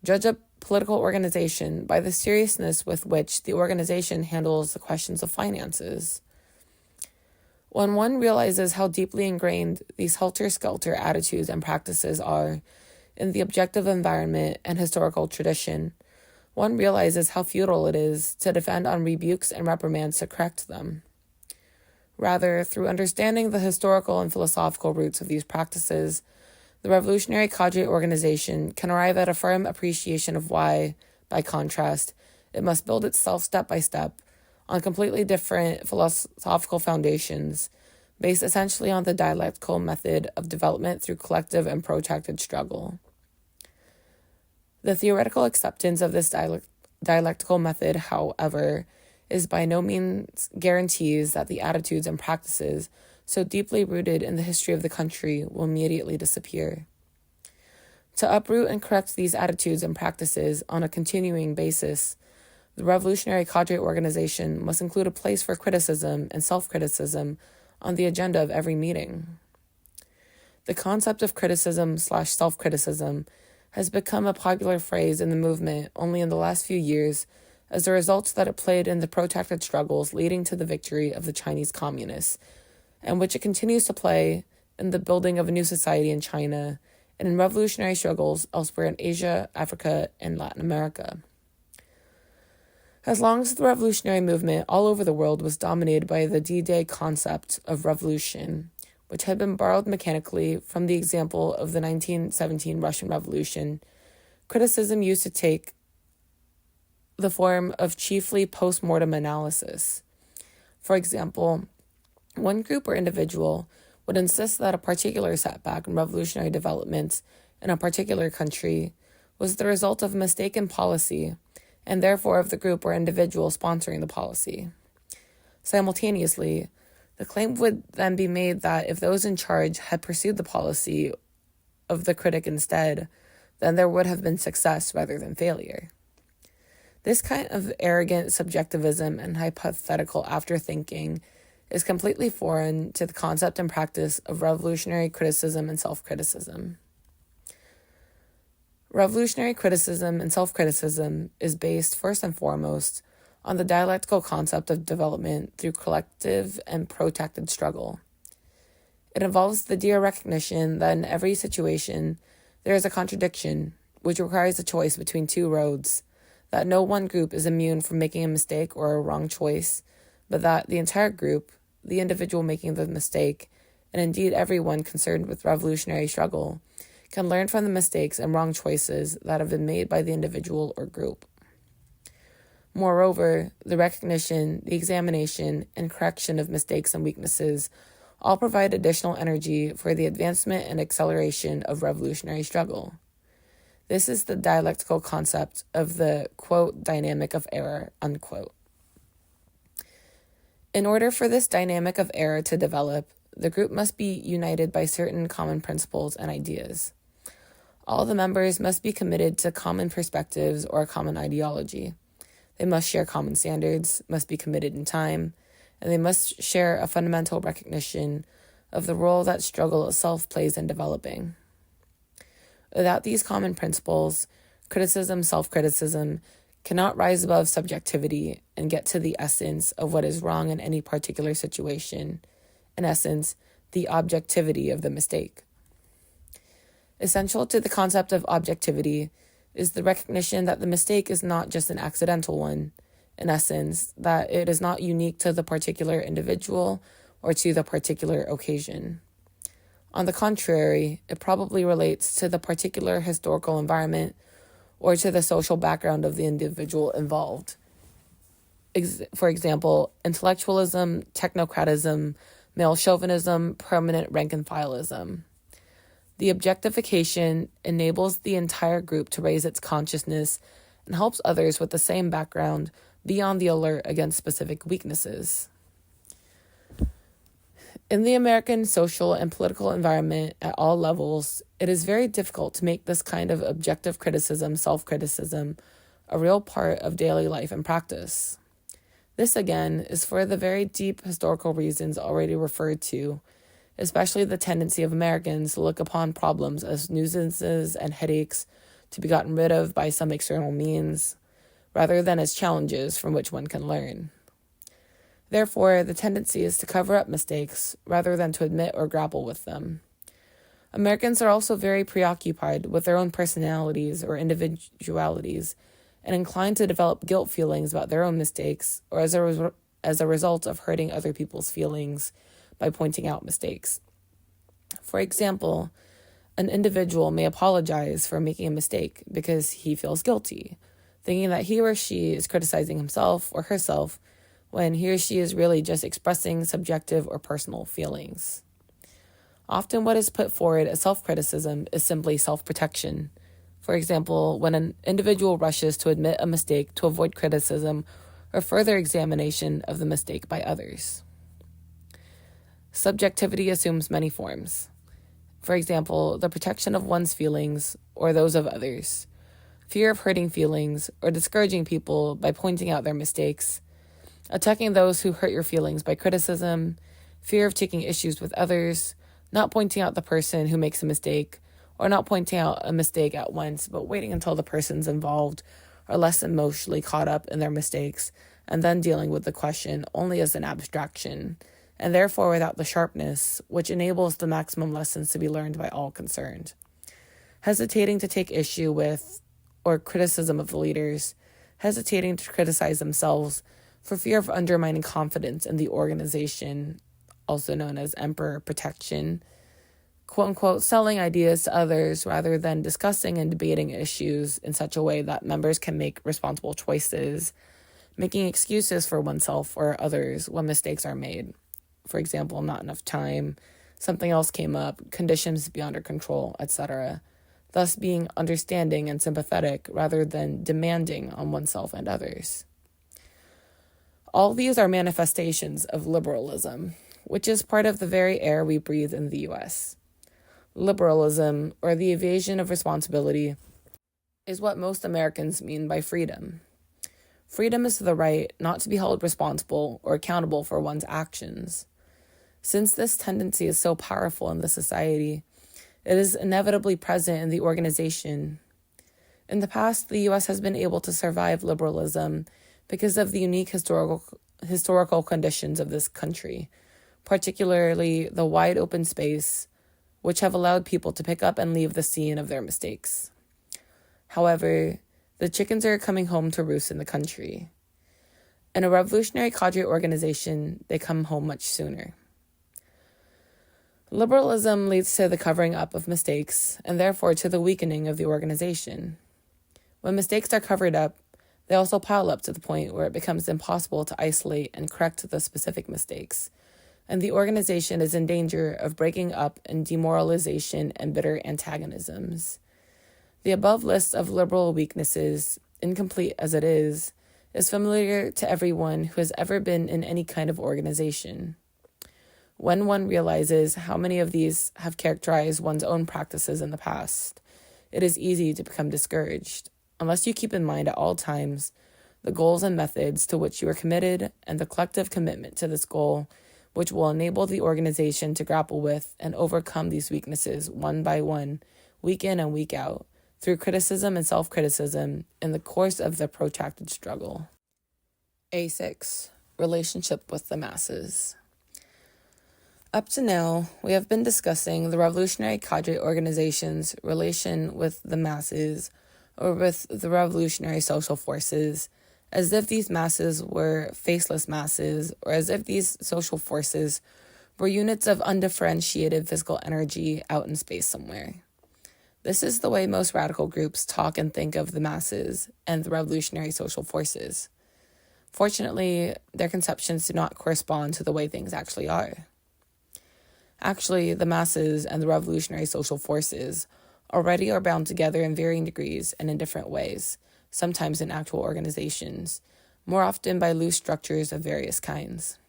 judge a political organization by the seriousness with which the organization handles the questions of finances. When one realizes how deeply ingrained these helter-skelter attitudes and practices are in the objective environment and historical tradition, one realizes how futile it is to depend on rebukes and reprimands to correct them. Rather, through understanding the historical and philosophical roots of these practices, the revolutionary cadre organization can arrive at a firm appreciation of why, by contrast, it must build itself step by step on completely different philosophical foundations, based essentially on the dialectical method of development through collective and protracted struggle. The theoretical acceptance of this dialectical method, however, is by no means guarantees that the attitudes and practices so deeply rooted in the history of the country will immediately disappear. To uproot and correct these attitudes and practices on a continuing basis, the revolutionary cadre organization must include a place for criticism and self-criticism on the agenda of every meeting. The concept of criticism/self-criticism has become a popular phrase in the movement only in the last few years as a result that it played in the protracted struggles leading to the victory of the Chinese communists, and which it continues to play in the building of a new society in China and in revolutionary struggles elsewhere in Asia, Africa, and Latin America. As long as the revolutionary movement all over the world was dominated by the D-Day concept of revolution, which had been borrowed mechanically from the example of the 1917 Russian Revolution, criticism used to take the form of chiefly post-mortem analysis. For example, one group or individual would insist that a particular setback in revolutionary development in a particular country was the result of a mistaken policy, and therefore of the group or individual sponsoring the policy. Simultaneously, the claim would then be made that if those in charge had pursued the policy of the critic instead, then there would have been success rather than failure. This kind of arrogant subjectivism and hypothetical afterthinking is completely foreign to the concept and practice of revolutionary criticism and self-criticism. Revolutionary criticism and self-criticism is based, first and foremost, on the dialectical concept of development through collective and protracted struggle. It involves the dear recognition that in every situation there is a contradiction, which requires a choice between two roads, that no one group is immune from making a mistake or a wrong choice, but that the entire group, the individual making the mistake, and indeed everyone concerned with revolutionary struggle, can learn from the mistakes and wrong choices that have been made by the individual or group. Moreover, the recognition, the examination, and correction of mistakes and weaknesses all provide additional energy for the advancement and acceleration of revolutionary struggle. This is the dialectical concept of the, quote, dynamic of error, unquote. In order for this dynamic of error to develop, the group must be united by certain common principles and ideas. All the members must be committed to common perspectives or a common ideology. They must share common standards, must be committed in time, and they must share a fundamental recognition of the role that struggle itself plays in developing. Without these common principles, criticism, self-criticism, cannot rise above subjectivity and get to the essence of what is wrong in any particular situation, in essence, the objectivity of the mistake. Essential to the concept of objectivity is the recognition that the mistake is not just an accidental one, in essence, that it is not unique to the particular individual or to the particular occasion. On the contrary, it probably relates to the particular historical environment or to the social background of the individual involved. For example, intellectualism, technocratism, male chauvinism, permanent rank-and-fileism. The objectification enables the entire group to raise its consciousness and helps others with the same background be on the alert against specific weaknesses. In the American social and political environment at all levels, it is very difficult to make this kind of objective criticism, self-criticism, a real part of daily life and practice. This, again, is for the very deep historical reasons already referred to, especially the tendency of Americans to look upon problems as nuisances and headaches to be gotten rid of by some external means, rather than as challenges from which one can learn. Therefore, the tendency is to cover up mistakes rather than to admit or grapple with them. Americans are also very preoccupied with their own personalities or individualities and inclined to develop guilt feelings about their own mistakes, or as as a result of hurting other people's feelings by pointing out mistakes. For example, an individual may apologize for making a mistake because he feels guilty, thinking that he or she is criticizing himself or herself when he or she is really just expressing subjective or personal feelings. Often what is put forward as self-criticism is simply self-protection. For example, when an individual rushes to admit a mistake to avoid criticism or further examination of the mistake by others. Subjectivity assumes many forms. For example, the protection of one's feelings or those of others, fear of hurting feelings or discouraging people by pointing out their mistakes, attacking those who hurt your feelings by criticism, fear of taking issues with others, not pointing out the person who makes a mistake, or not pointing out a mistake at once, but waiting until the persons involved are less emotionally caught up in their mistakes, and then dealing with the question only as an abstraction, and therefore without the sharpness, which enables the maximum lessons to be learned by all concerned. Hesitating to take issue with or criticism of the leaders, hesitating to criticize themselves for fear of undermining confidence in the organization, also known as emperor protection, quote-unquote, selling ideas to others rather than discussing and debating issues in such a way that members can make responsible choices, making excuses for oneself or others when mistakes are made. For example, not enough time, something else came up, conditions beyond our control, etc. Thus being understanding and sympathetic rather than demanding on oneself and others. All these are manifestations of liberalism, which is part of the very air we breathe in the U.S. Liberalism, or the evasion of responsibility, is what most Americans mean by freedom. Freedom is the right not to be held responsible or accountable for one's actions. Since this tendency is so powerful in the society, it is inevitably present in the organization. In the past, the U.S. has been able to survive liberalism because of the unique historical conditions of this country, particularly the wide open space, which have allowed people to pick up and leave the scene of their mistakes. However, the chickens are coming home to roost in the country. In a revolutionary cadre organization, they come home much sooner. Liberalism leads to the covering up of mistakes, and therefore to the weakening of the organization. When mistakes are covered up, they also pile up to the point where it becomes impossible to isolate and correct the specific mistakes, and the organization is in danger of breaking up in demoralization and bitter antagonisms. The above list of liberal weaknesses, incomplete as it is familiar to everyone who has ever been in any kind of organization. When one realizes how many of these have characterized one's own practices in the past, it is easy to become discouraged, unless you keep in mind at all times the goals and methods to which you are committed and the collective commitment to this goal, which will enable the organization to grapple with and overcome these weaknesses one by one, week in and week out, through criticism and self-criticism in the course of the protracted struggle. A6. Relationship with the masses. Up to now, we have been discussing the revolutionary cadre organization's relation with the masses, or with the revolutionary social forces, as if these masses were faceless masses, or as if these social forces were units of undifferentiated physical energy out in space somewhere. This is the way most radical groups talk and think of the masses and the revolutionary social forces. Fortunately, their conceptions do not correspond to the way things actually are. Actually, the masses and the revolutionary social forces already are bound together in varying degrees and in different ways, sometimes in actual organizations, more often by loose structures of various kinds.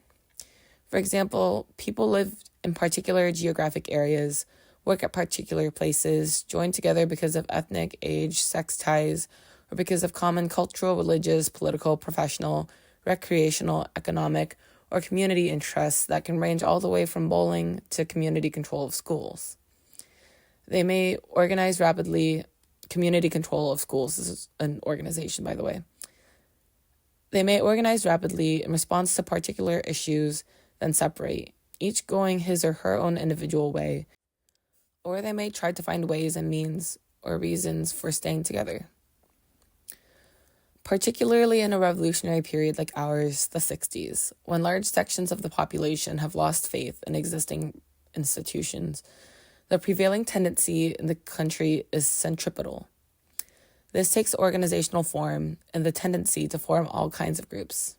For example, people live in particular geographic areas, work at particular places, join together because of ethnic, age, sex ties, or because of common cultural, religious, political, professional, recreational, economic, or community interests that can range all the way from bowling to community control of schools. They may organize rapidly. Community control of schools is an organization, by the way. They may organize rapidly in response to particular issues, then separate, each going his or her own individual way, or they may try to find ways and means or reasons for staying together. particularly in a revolutionary period like ours, the 60s, when large sections of the population have lost faith in existing institutions. The prevailing tendency in the country is centripetal. This takes organizational form in the tendency to form all kinds of groups.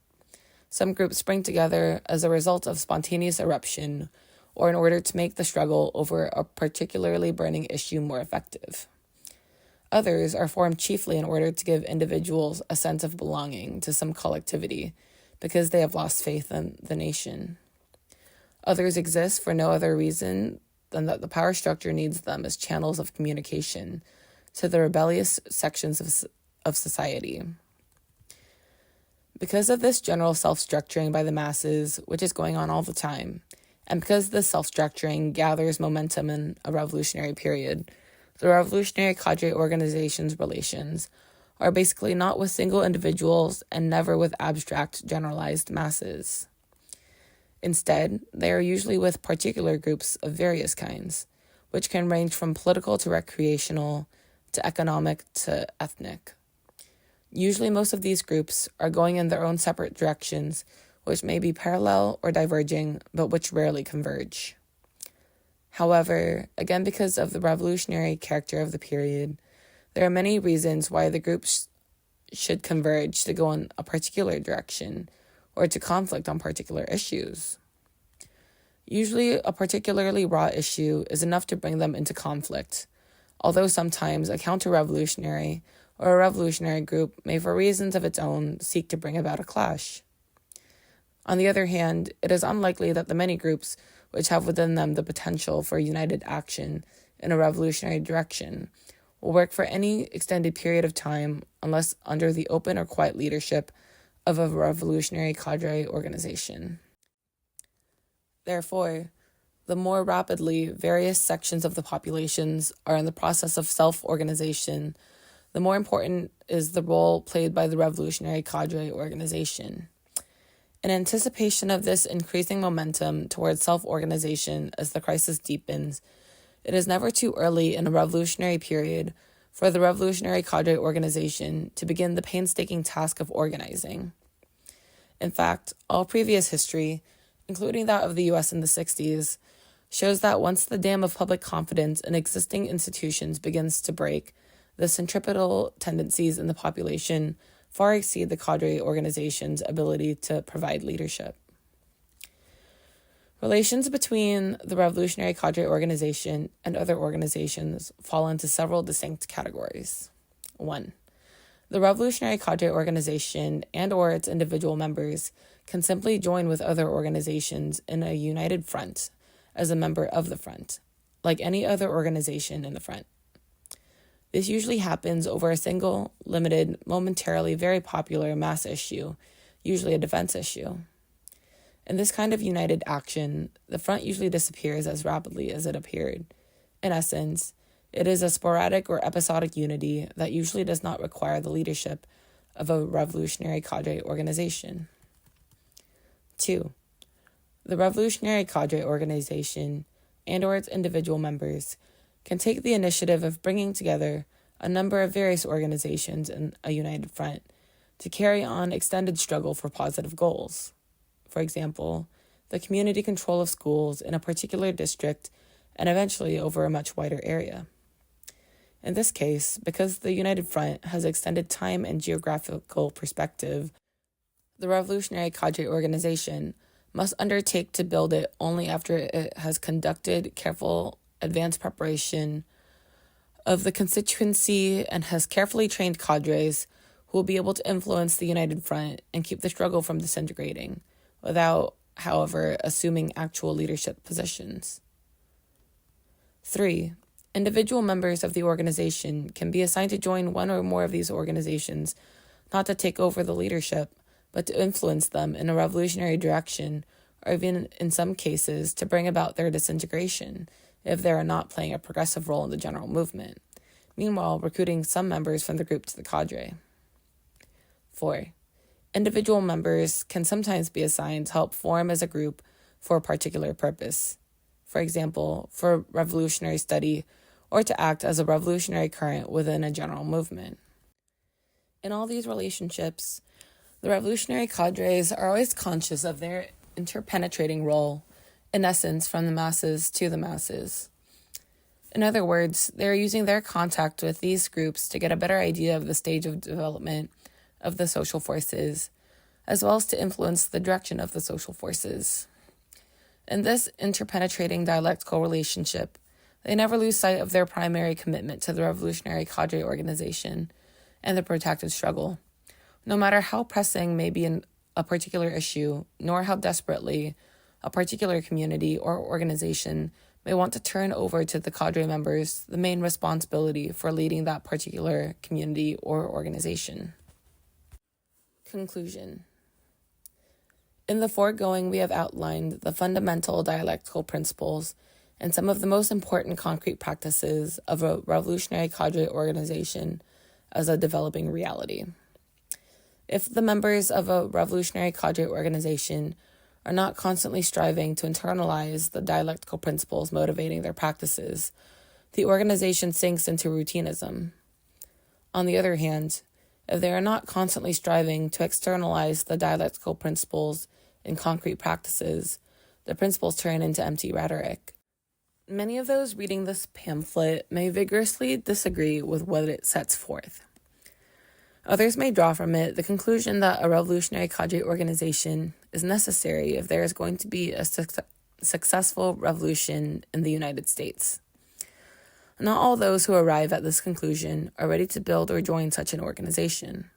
Some groups spring together as a result of spontaneous eruption or in order to make the struggle over a particularly burning issue more effective. Others are formed chiefly in order to give individuals a sense of belonging to some collectivity because they have lost faith in the nation. Others exist for no other reason than that the power structure needs them as channels of communication to the rebellious sections of society. Because of this general self-structuring by the masses, which is going on all the time, and because this self-structuring gathers momentum in a revolutionary period, the revolutionary cadre organization's relations are basically not with single individuals and never with abstract, generalized masses. Instead, they are usually with particular groups of various kinds, which can range from political to recreational, to economic to ethnic. Usually most of these groups are going in their own separate directions, which may be parallel or diverging, but which rarely converge. However, again because of the revolutionary character of the period, there are many reasons why the groups should converge to go in a particular direction or to conflict on particular issues. Usually, a particularly raw issue is enough to bring them into conflict, although sometimes a counter-revolutionary or a revolutionary group may, for reasons of its own, seek to bring about a clash. On the other hand, it is unlikely that the many groups which have within them the potential for united action in a revolutionary direction will work for any extended period of time unless under the open or quiet leadership of a revolutionary cadre organization. Therefore, the more rapidly various sections of the populations are in the process of self-organization, the more important is the role played by the revolutionary cadre organization. In anticipation of this increasing momentum towards self-organization as the crisis deepens, it is never too early in a revolutionary period for the revolutionary cadre organization to begin the painstaking task of organizing. In fact, all previous history, including that of the U.S. in the 60s, shows that once the dam of public confidence in existing institutions begins to break, the centripetal tendencies in the population far exceed the cadre organization's ability to provide leadership. Relations between the revolutionary cadre organization and other organizations fall into several distinct categories. 1. The revolutionary cadre organization and/or its individual members can simply join with other organizations in a united front as a member of the front, like any other organization in the front. This usually happens over a single, limited, momentarily very popular mass issue, usually a defense issue. In this kind of united action, the front usually disappears as rapidly as it appeared. In essence, it is a sporadic or episodic unity that usually does not require the leadership of a revolutionary cadre organization. 2. The revolutionary cadre organization and/or its individual members can take the initiative of bringing together a number of various organizations in a united front to carry on extended struggle for positive goals. For example, the community control of schools in a particular district and eventually over a much wider area. In this case, because the United Front has extended time and geographical perspective, the revolutionary cadre organization must undertake to build it only after it has conducted careful advanced preparation of the constituency and has carefully trained cadres who will be able to influence the United Front and keep the struggle from disintegrating, without, however, assuming actual leadership positions. 3. Individual members of the organization can be assigned to join one or more of these organizations, not to take over the leadership, but to influence them in a revolutionary direction, or even in some cases to bring about their disintegration, if they are not playing a progressive role in the general movement, meanwhile recruiting some members from the group to the cadre. 4. Individual members can sometimes be assigned to help form as a group for a particular purpose, for example, for revolutionary study or to act as a revolutionary current within a general movement. In all these relationships, the revolutionary cadres are always conscious of their interpenetrating role, in essence, from the masses to the masses. In other words, they are using their contact with these groups to get a better idea of the stage of development of the social forces, as well as to influence the direction of the social forces. In this interpenetrating dialectical relationship, they never lose sight of their primary commitment to the revolutionary cadre organization and the protracted struggle. No matter how pressing may be a particular issue, nor how desperately a particular community or organization may want to turn over to the cadre members the main responsibility for leading that particular community or organization. Conclusion. In the foregoing, we have outlined the fundamental dialectical principles and some of the most important concrete practices of a revolutionary cadre organization as a developing reality. If the members of a revolutionary cadre organization are not constantly striving to internalize the dialectical principles motivating their practices, the organization sinks into routinism. On the other hand, if they are not constantly striving to externalize the dialectical principles in concrete practices, the principles turn into empty rhetoric. Many of those reading this pamphlet may vigorously disagree with what it sets forth. Others may draw from it the conclusion that a revolutionary cadre organization is necessary if there is going to be a successful revolution in the United States. Not all those who arrive at this conclusion are ready to build or join such an organization.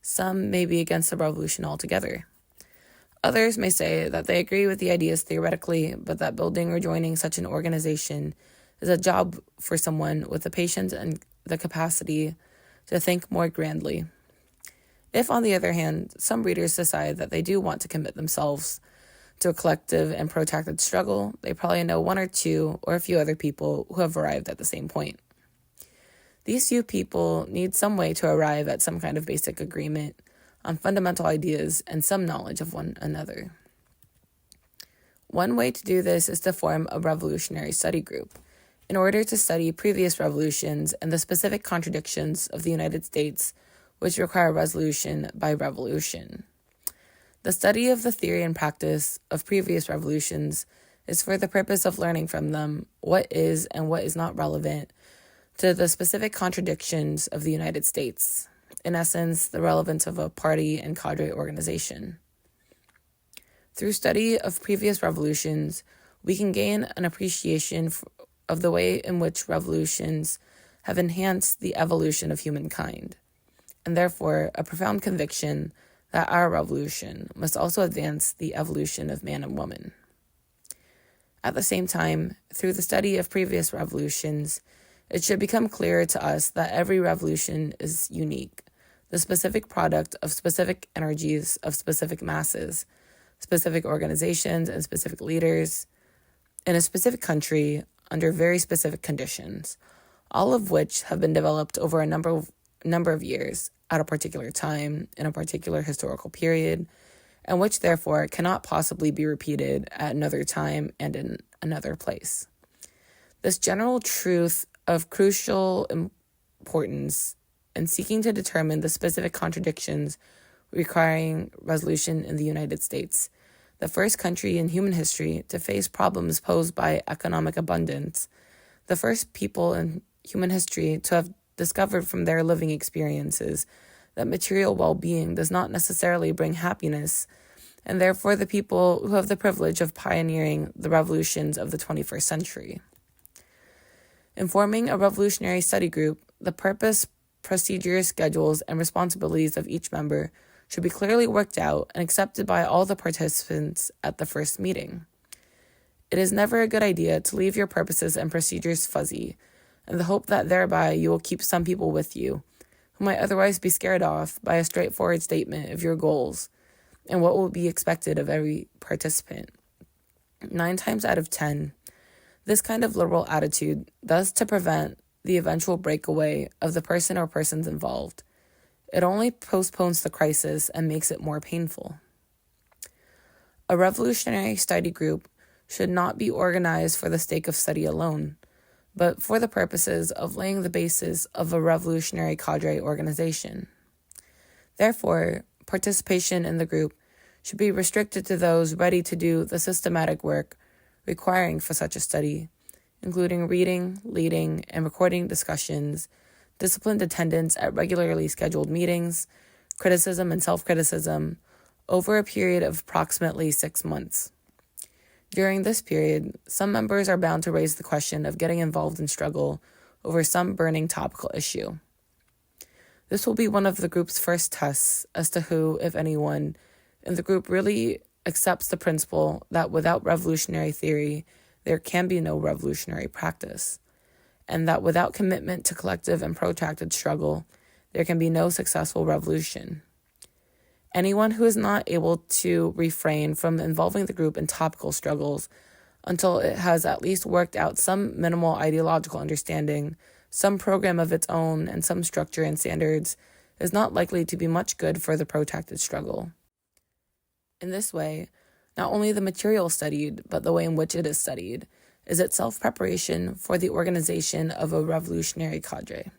Some may be against the revolution altogether. Others may say that they agree with the ideas theoretically, but that building or joining such an organization is a job for someone with the patience and the capacity to think more grandly. If, on the other hand, some readers decide that they do want to commit themselves to a collective and protracted struggle, they probably know one or two or a few other people who have arrived at the same point. These few people need some way to arrive at some kind of basic agreement on fundamental ideas and some knowledge of one another. One way to do this is to form a revolutionary study group in order to study previous revolutions and the specific contradictions of the United States which require resolution by revolution. The study of the theory and practice of previous revolutions is for the purpose of learning from them what is and what is not relevant to the specific contradictions of the United States, in essence, the relevance of a party and cadre organization. Through study of previous revolutions, we can gain an appreciation of the way in which revolutions have enhanced the evolution of humankind, and therefore a profound conviction that our revolution must also advance the evolution of man and woman. At the same time, through the study of previous revolutions, it should become clear to us that every revolution is unique, the specific product of specific energies of specific masses, specific organizations and specific leaders, in a specific country under very specific conditions, all of which have been developed over a number of years at a particular time in a particular historical period, and which therefore cannot possibly be repeated at another time and in another place. This general truth of crucial importance in seeking to determine the specific contradictions requiring resolution in the United States, the first country in human history to face problems posed by economic abundance, the first people in human history to have discovered from their living experiences that material well-being does not necessarily bring happiness, and therefore the people who have the privilege of pioneering the revolutions of the 21st century. In forming a revolutionary study group, the purpose, procedures, schedules, and responsibilities of each member should be clearly worked out and accepted by all the participants at the first meeting. It is never a good idea to leave your purposes and procedures fuzzy, in the hope that thereby you will keep some people with you, who might otherwise be scared off by a straightforward statement of your goals and what will be expected of every participant. 9 times out of 10, this kind of liberal attitude does to prevent the eventual breakaway of the person or persons involved. It only postpones the crisis and makes it more painful. A revolutionary study group should not be organized for the sake of study alone, but for the purposes of laying the basis of a revolutionary cadre organization. Therefore, participation in the group should be restricted to those ready to do the systematic work requiring for such a study, including reading, leading, and recording discussions, disciplined attendance at regularly scheduled meetings, criticism and self-criticism, over a period of approximately 6 months. During this period, some members are bound to raise the question of getting involved in struggle over some burning topical issue. This will be one of the group's first tests as to who, if anyone, in the group really accepts the principle that without revolutionary theory, there can be no revolutionary practice, and that without commitment to collective and protracted struggle, there can be no successful revolution. Anyone who is not able to refrain from involving the group in topical struggles until it has at least worked out some minimal ideological understanding, some program of its own, and some structure and standards, is not likely to be much good for the protracted struggle. In this way, not only the material studied, but the way in which it is studied, is itself preparation for the organization of a revolutionary cadre.